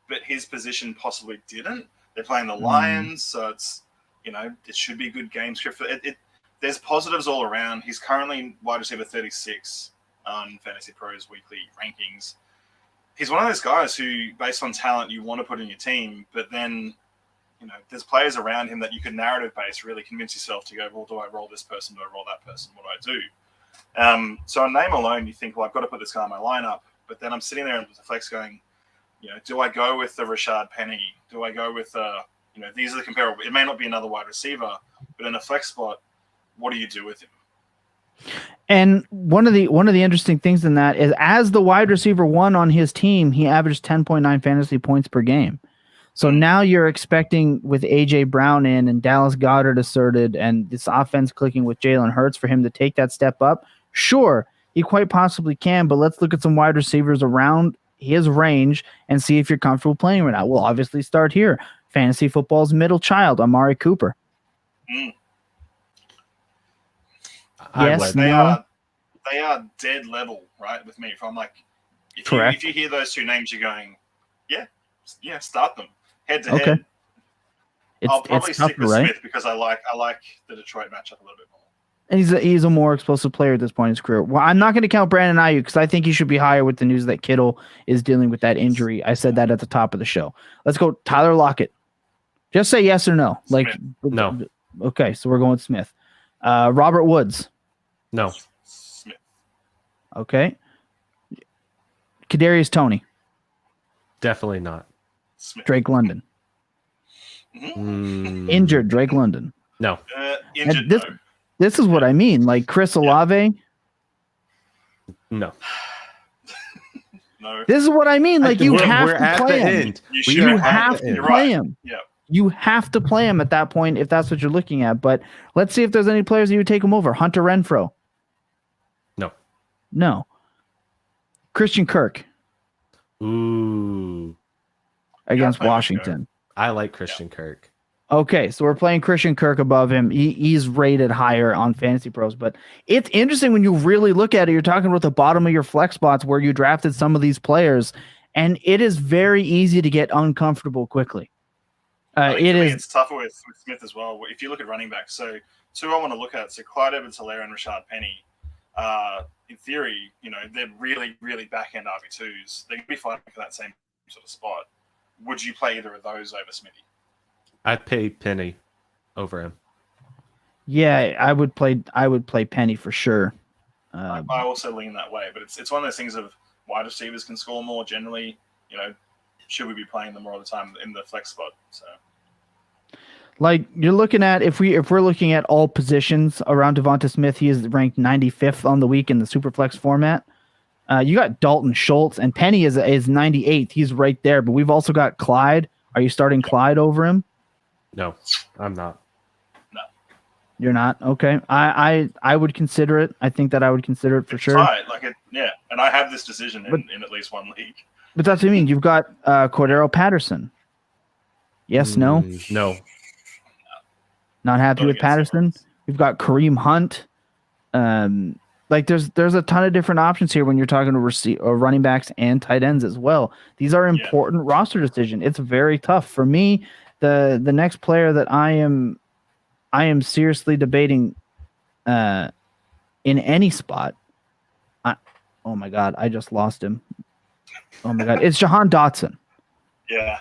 but his position possibly didn't. They're playing the Lions, so it's it should be a good game script. There's positives all around. He's currently wide receiver 36 on Fantasy Pros weekly rankings. He's one of those guys who, based on talent, you want to put in your team, but then there's players around him that you can narrative-based really convince yourself to go, well, do I roll this person? Do I roll that person? What do I do? So on name alone, you think, well, I've got to put this guy in my lineup, but then I'm sitting there with the flex going, do I go with the Rashad Penny? Do I go with these are the comparable. It may not be another wide receiver, but in a flex spot, what do you do with him? And one of the interesting things in that is, as the wide receiver one on his team, he averaged 10.9 fantasy points per game. So now you're expecting, with AJ Brown in and Dallas Goedert asserted and this offense clicking with Jalen Hurts, for him to take that step up. Sure, he quite possibly can, but let's look at some wide receivers around his range and see if you're comfortable playing right now. We'll obviously start here. Fantasy football's middle child, Amari Cooper. Yes, they are dead level, right? With me, if I'm like, if you hear those two names, you're going, yeah, start them head to head. I'll probably stick with Smith because I like the Detroit matchup a little bit more. And he's a more explosive player at this point in his career. Well, I'm not going to count Brandon Ayuk because I think he should be higher with the news that Kittle is dealing with that injury. I said that at the top of the show. Let's go Tyler Lockett. Just say yes or no. Smith. No. Okay, so we're going Smith. Robert Woods. No. Smith. Okay. Kadarius Toney. Definitely not. Smith. Drake London. Injured Drake London. No. Injured. This is what I mean. Like Chris Olave. No. No. This is what I mean. Like you have to play him. You have to play him. Yeah. You have to play him at that point if that's what you're looking at. But let's see if there's any players that you would take him over. Hunter Renfrow. No. Christian Kirk. Ooh. Against Washington. I like Christian Kirk. Okay, so we're playing Christian Kirk above him. He's rated higher on Fantasy Pros, but it's interesting when you really look at it. You're talking about the bottom of your flex spots where you drafted some of these players, and it is very easy to get uncomfortable quickly. It's tougher with Smith as well. If you look at running backs, so two I want to look at, so Clyde Edwards-Helaire and Rashad Penny, in theory, they're really, really back-end RB2s. They're going to be fighting for that same sort of spot. Would you play either of those over Smithy? I'd pay Penny over him. Yeah, I would play Penny for sure. I also lean that way, but it's one of those things of wide receivers can score more generally. Should we be playing them more all the time in the flex spot? So, like you're looking at if we're looking at all positions around Devonta Smith, he is ranked 95th on the week in the Superflex format. You got Dalton Schultz and Penny is 98th. He's right there, but we've also got Clyde. Are you starting Clyde over him? No, I'm not. No. You're not? Okay. I would consider it. I think that I would consider it for sure. Tight, and I have this decision in at least one league. But that's what I mean. You've got Cordero Patterson. Yes, no? No. Not happy with Patterson? You've got Kareem Hunt. There's a ton of different options here when you're talking to running backs and tight ends as well. These are important roster decisions. It's very tough. For me, the next player that I am seriously debating in any spot. Oh my God, I just lost him. Oh my God, it's Jahan Dotson. Yeah.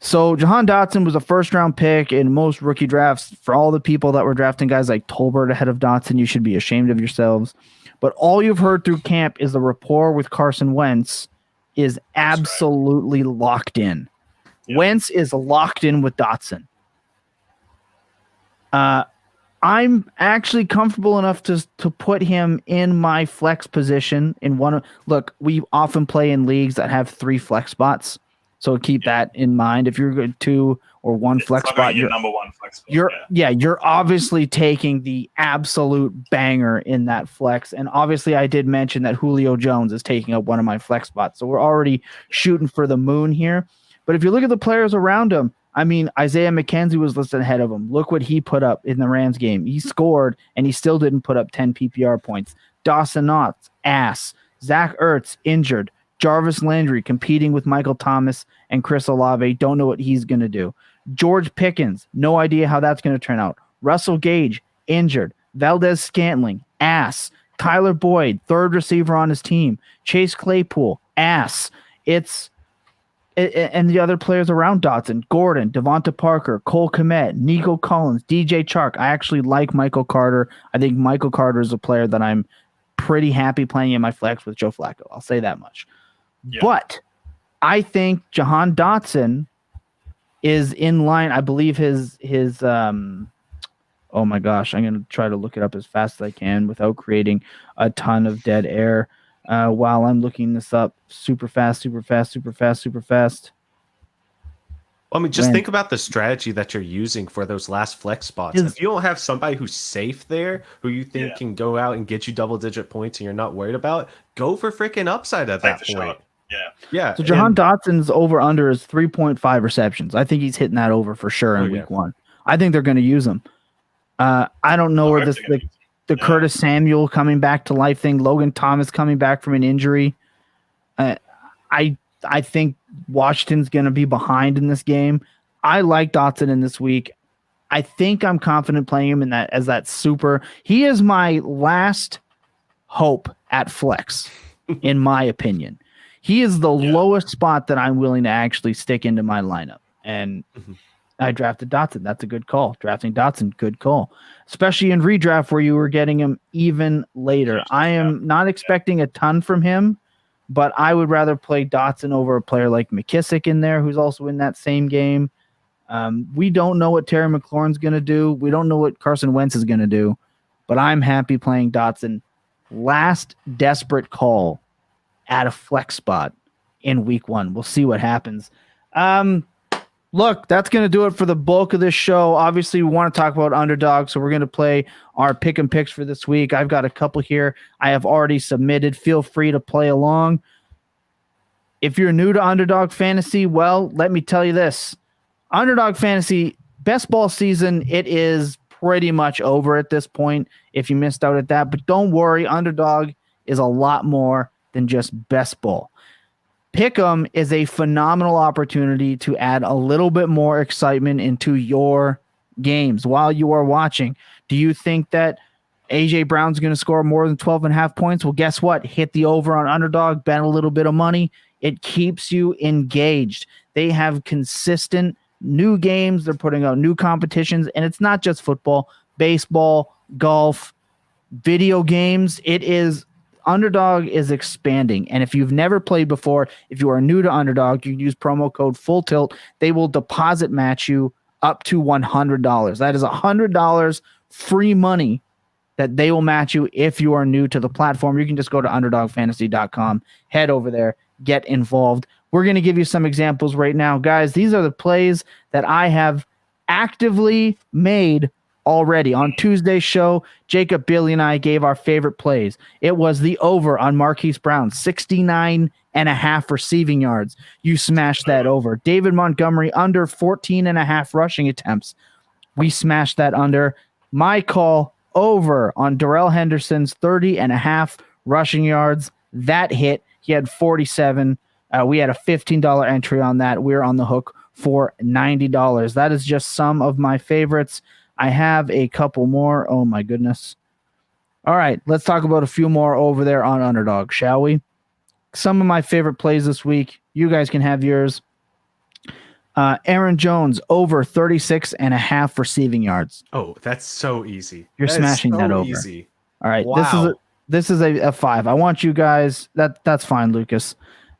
So Jahan Dotson was a first-round pick in most rookie drafts. For all the people that were drafting guys like Tolbert ahead of Dotson, you should be ashamed of yourselves. But all you've heard through camp is the rapport with Carson Wentz is absolutely locked in. Yep. Wentz is locked in with Dotson. I'm actually comfortable enough to put him in my flex position in one. Look, we often play in leagues that have 3 flex spots, so keep that in mind. If you're good 2 or 1 flex spot, you're number 1 flex spot. You're obviously taking the absolute banger in that flex, and obviously I did mention that Julio Jones is taking up one of my flex spots, so we're already shooting for the moon here. But if you look at the players around him, I mean, Isaiah McKenzie was listed ahead of him. Look what he put up in the Rams game. He scored, and he still didn't put up 10 PPR points. Dawson Knox, ass. Zach Ertz, injured. Jarvis Landry competing with Michael Thomas and Chris Olave. Don't know what he's going to do. George Pickens, no idea how that's going to turn out. Russell Gage, injured. Valdez Scantling, ass. Tyler Boyd, third receiver on his team. Chase Claypool, ass. And the other players around Dotson, Gordon, Devonta Parker, Cole Kmet, Nico Collins, DJ Chark. I actually like Michael Carter. I think Michael Carter is a player that I'm pretty happy playing in my flex with Joe Flacco. I'll say that much. Yeah. But I think Jahan Dotson is in line. I believe his oh my gosh, I'm going to try to look it up as fast as I can without creating a ton of dead air. While I'm looking this up super fast. I mean, just think about the strategy that you're using for those last flex spots. If you don't have somebody who's safe there, who you think can go out and get you double-digit points and you're not worried about, go for freaking upside at that point. Shot. Yeah. So Jahan Dotson's over-under is 3.5 receptions. I think he's hitting that over for sure in week 1. I think they're going to use him. I don't know where the Curtis Samuel coming back to life thing, Logan Thomas coming back from an injury. I think Washington's going to be behind in this game. I like Dotson in this week. I think I'm confident playing him in that as that super. He is my last hope at flex, in my opinion. He is the lowest spot that I'm willing to actually stick into my lineup. And I drafted Dotson. That's a good call. Drafting Dotson, good call. Especially in redraft where you were getting him even later. I am not expecting a ton from him, but I would rather play Dotson over a player like McKissick in there who's also in that same game. We don't know what Terry McLaurin's going to do. We don't know what Carson Wentz is going to do, but I'm happy playing Dotson. Last desperate call at a flex spot in week 1. We'll see what happens. Look, that's going to do it for the bulk of this show. Obviously, we want to talk about Underdog, so we're going to play our pick and picks for this week. I've got a couple here I have already submitted. Feel free to play along. If you're new to Underdog Fantasy, well, let me tell you this. Underdog Fantasy best ball season, it is pretty much over at this point if you missed out at that. But don't worry, Underdog is a lot more than just best ball. Pick'em is a phenomenal opportunity to add a little bit more excitement into your games while you are watching. Do you think that AJ Brown's going to score more than 12.5 points? Well, guess what? Hit the over on Underdog, bet a little bit of money. It keeps you engaged. They have consistent new games. They're putting out new competitions, and it's not just football, baseball, golf, video games. Underdog is expanding. And if you've never played before, if you are new to Underdog, you can use promo code FULLTILT. They will deposit match you up to $100. That is $100 free money that they will match you if you are new to the platform. You can just go to underdogfantasy.com, head over there, get involved. We're going to give you some examples right now. Guys, these are the plays that I have actively made already. On Tuesday's show, Jacob, Billy, and I gave our favorite plays. It was the over on Marquise Brown, 69.5 receiving yards. You smashed that over. David Montgomery, under 14.5 rushing attempts. We smashed that under. My call, over on Darrell Henderson's 30.5 rushing yards. That hit. He had 47. We had a $15 entry on that. We're on the hook for $90. That is just some of my favorites. I have a couple more. Oh, my goodness. All right, let's talk about a few more over there on Underdog, shall we? Some of my favorite plays this week. You guys can have yours. Aaron Jones, over 36.5 receiving yards. Oh, that's so easy. You're smashing that over. Easy. All right, wow. This is a 5. I want you guys. That's fine, Lucas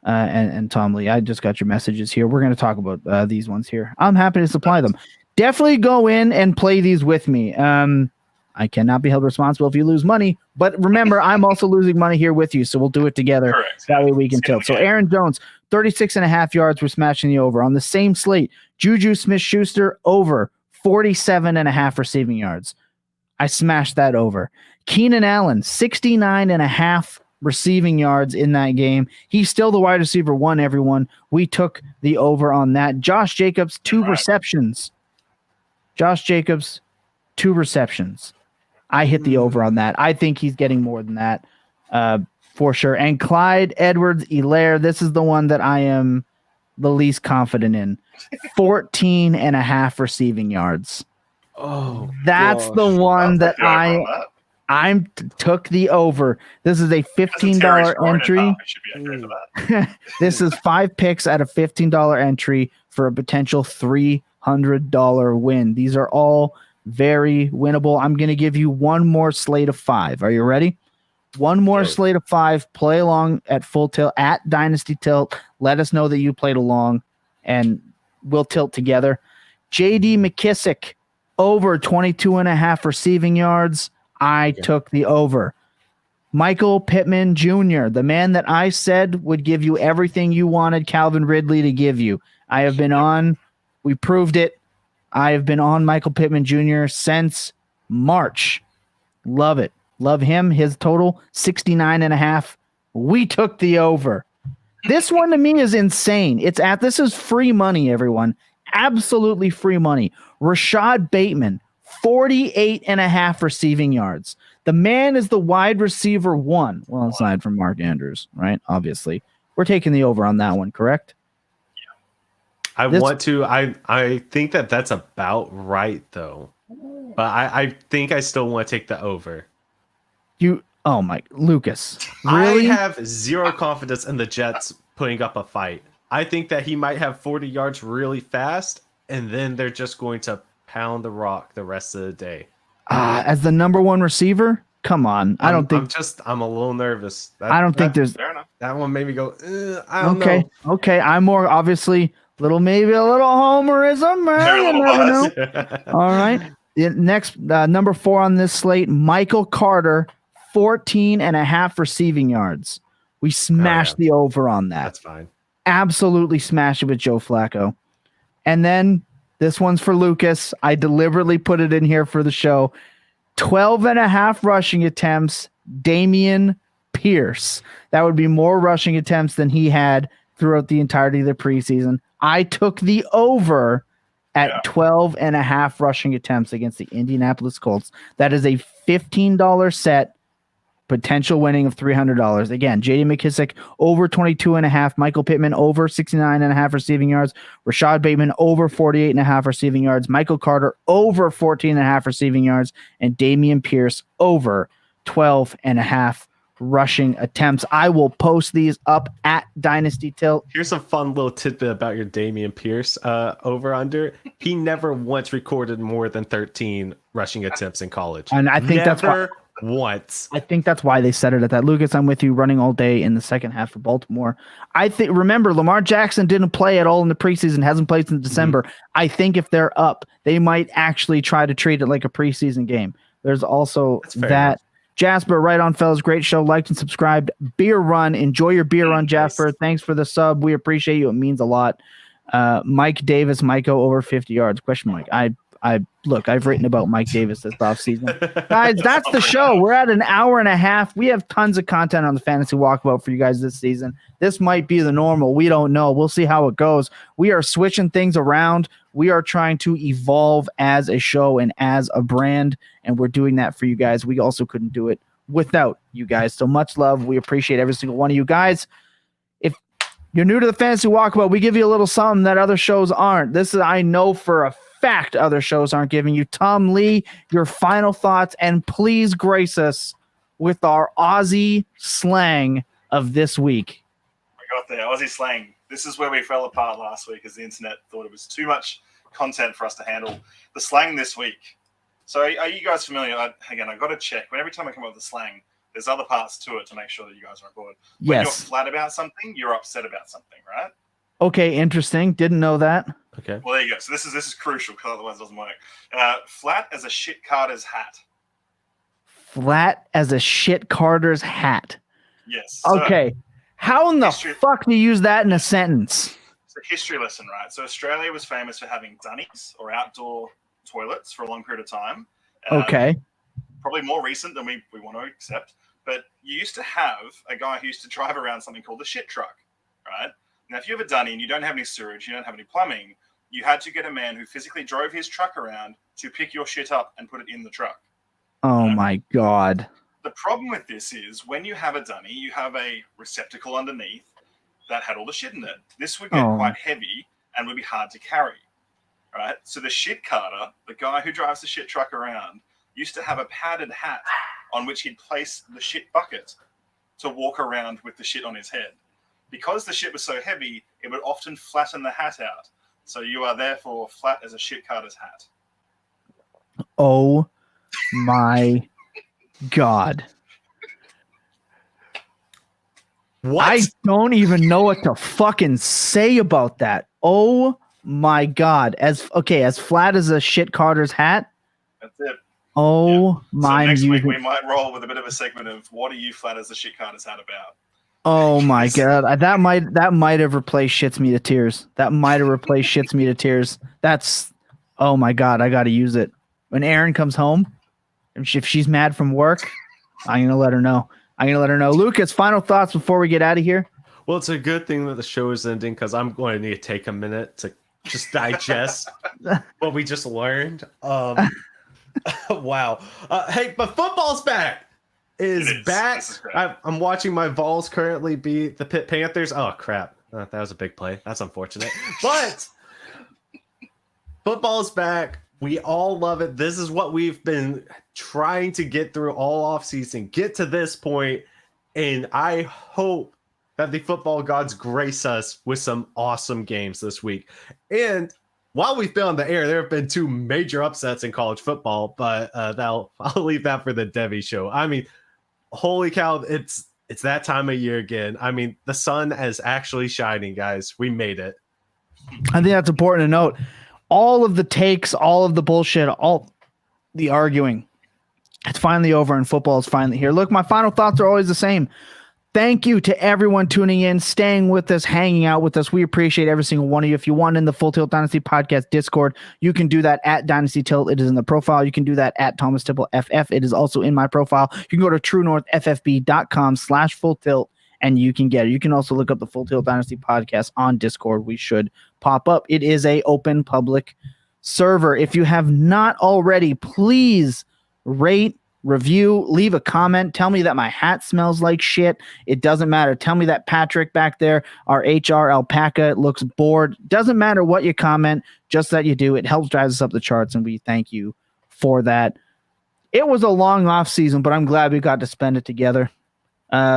and Tom Lee. I just got your messages here. We're going to talk about these ones here. I'm happy to supply them. Definitely go in and play these with me. I cannot be held responsible if you lose money, but remember, I'm also losing money here with you, so we'll do it together. Correct. That way we can tilt. So Aaron Jones, 36.5 yards. We're smashing the over. On the same slate, Juju Smith-Schuster, over 47.5 receiving yards. I smashed that over. Keenan Allen, 69.5 receiving yards in that game. He's still the wide receiver 1, everyone. We took the over on that. Josh Jacobs, 2 receptions. Josh Jacobs, 2 receptions. I hit the over on that. I think he's getting more than that for sure. And Clyde Edwards-Helaire, this is the one that I am the least confident in. 14.5 receiving yards. Oh, that's gosh. the one that I took the over. This is a $15 entry. This is 5 picks at a $15 entry for a potential $300 win. These are all very winnable. I'm going to give you one more slate of 5. Are you ready? One more slate of 5. Play along at Full Tilt, at Dynasty Tilt. Let us know that you played along, and we'll tilt together. J.D. McKissick, over 22.5 receiving yards. I took the over. Michael Pittman Jr., the man that I said would give you everything you wanted Calvin Ridley to give you. I have been on. We proved it. I have been on Michael Pittman Jr. since March. Love it. Love him. His total, 69.5. We took the over. This one to me is insane. This is free money, everyone. Absolutely free money. Rashad Bateman, 48.5 receiving yards. The man is the wide receiver 1. Well, aside from Mark Andrews, right? Obviously. We're taking the over on that one, correct? I think that's about right, though. But I think I still want to take the over. Oh my, Lucas. Really? I have zero confidence in the Jets putting up a fight. I think that he might have 40 yards really fast, and then they're just going to pound the rock the rest of the day. As the number 1 receiver? Come on. I'm a little nervous. I don't think there's that one made me go, I don't know. Okay. I'm more obviously maybe a little homerism. You never know. All right. Next, number 4 on this slate, Michael Carter, 14.5 receiving yards. We smashed the over on that. That's fine. Absolutely smashed it with Joe Flacco. And then this one's for Lucas. I deliberately put it in here for the show. 12.5 rushing attempts, Dameon Pierce. That would be more rushing attempts than he had throughout the entirety of the preseason. I took the over at 12.5 rushing attempts against the Indianapolis Colts. That is a $15 set, potential winning of $300. Again, J.D. McKissick over 22.5, Michael Pittman over 69.5 receiving yards, Rashad Bateman over 48.5 receiving yards, Michael Carter over 14.5 receiving yards, and Dameon Pierce over 12.5 rushing attempts. I will post these up at Dynasty Tilt. Here's a fun little tidbit about your Dameon Pierce over under. He never once recorded more than 13 rushing attempts in college. And I think that's why once. I think that's why they set it at that. Lucas, I'm with you, running all day in the second half for Baltimore. Remember, Lamar Jackson didn't play at all in the preseason, hasn't played since December. I think if they're up, they might actually try to treat it like a preseason game. There's also that. Jasper, right on, fellas. Great show. Liked and subscribed. Beer run. Enjoy your beer run, Jasper. Nice. Thanks for the sub. We appreciate you. It means a lot. Mike Davis, Myco over 50 yards. Question mark. I've written about Mike Davis this offseason. Guys, that's the show. We're at an hour and a half. We have tons of content on the Fantasy Walkabout for you guys this season. This might be the normal. We don't know. We'll see how it goes. We are switching things around. We are trying to evolve as a show and as a brand, and we're doing that for you guys. We also couldn't do it without you guys. So much love. We appreciate every single one of you guys. If you're new to the Fantasy Walkabout, we give you a little something that other shows aren't. This is, I know for a fact, other shows aren't giving you. Tom Lee, your final thoughts, and please grace us with our Aussie slang of this week. We got there, Aussie slang. This is where we fell apart last week as the internet thought it was too much content for us to handle. The slang this week. So are you guys familiar? Again, I got to check. But every time I come up with a slang, there's other parts to it to make sure that you guys are on board. When you're flat about something, you're upset about something, right? Okay, interesting. Didn't know that. Okay. Well, there you go. So this is crucial because otherwise it doesn't work. Flat as a shit Carter's hat. Flat as a shit Carter's hat. Yes. Okay. How in the fuck do you use that in a sentence? It's a history lesson, right? So Australia was famous for having dunnies or outdoor toilets for a long period of time. Okay. Probably more recent than we want to accept. But you used to have a guy who used to drive around something called the shit truck, right? Now, if you have a dunny and you don't have any sewage, you don't have any plumbing, you had to get a man who physically drove his truck around to pick your shit up and put it in the truck. Oh, my God. The problem with this is when you have a dunny, you have a receptacle underneath that had all the shit in it. This would get quite heavy and would be hard to carry, right? So the shit carter, the guy who drives the shit truck around, used to have a padded hat on which he'd place the shit bucket to walk around with the shit on his head. Because the shit was so heavy, it would often flatten the hat out. So you are therefore flat as a shit carter's hat. Oh my God. What? I don't even know what to fucking say about that. Oh my God. As flat as a shit Carter's hat. That's it. Oh my. So next week we might roll with a bit of a segment of what are you flat as a shit Carter's hat about? Oh my God. That might have replaced Shits Me to Tears. That might have replaced Shits Me to Tears. That's, oh my God, I gotta use it. When Erin comes home, if she's mad from work, I'm gonna let her know. Lucas, final thoughts before we get out of here? Well, it's a good thing that the show is ending because I'm going to need to take a minute to just digest what we just learned. Wow. Hey, but football's back. Is back. I'm watching my Vols currently beat the Pitt Panthers. Oh, crap. That was a big play. That's unfortunate. But football's back. We all love it. This is what we've been trying to get through all offseason, get to this point, and I hope that the football gods grace us with some awesome games this week. And while we've been on the air, there have been two major upsets in college football, but I'll leave that for the Devi show. I mean, holy cow, it's that time of year again. I mean, the sun is actually shining, guys. We made it. I think that's important to note. All of the takes, all of the bullshit, all the arguing, it's finally over and football is finally here. Look, my final thoughts are always the same. Thank you to everyone tuning in, staying with us, hanging out with us. We appreciate every single one of you. If you want in the Full Tilt Dynasty Podcast Discord, you can do that at Dynasty Tilt. It is in the profile. You can do that at Thomas Tipple FF. It is also in my profile. You can go to truenorthffb.com/full tilt and you can get it. You can also look up the Full Tilt Dynasty Podcast on Discord. We should pop up. It is a open public server. If you have not already, please rate, review, leave a comment. Tell me that my hat smells like shit. It doesn't matter. Tell me that Patrick back there, our HR alpaca, looks bored. Doesn't matter what you comment, just that you do. It helps drive us up the charts, and we thank you for that. It was a long off season, but I'm glad we got to spend it together.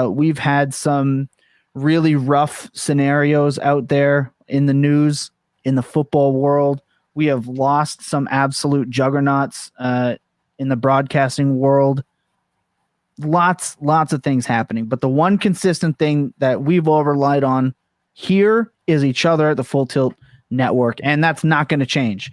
We've had some really rough scenarios out there in the news, in the football world. We have lost some absolute juggernauts in the broadcasting world. Lots of things happening. But the one consistent thing that we've all relied on here is each other at the Full Tilt Network, and that's not going to change.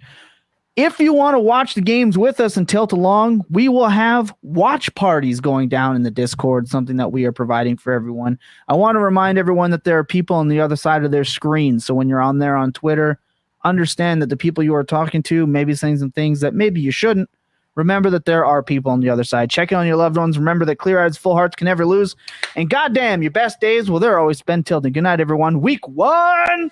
If you want to watch the games with us and tilt along, we will have watch parties going down in the Discord, something that we are providing for everyone. I want to remind everyone that there are people on the other side of their screen. So when you're on there on Twitter, understand that the people you are talking to may be saying some things that maybe you shouldn't. Remember that there are people on the other side. Check in on your loved ones. Remember that clear eyes, full hearts can never lose. And goddamn, your best days, well, they're always spent tilting. Good night, everyone. Week 1.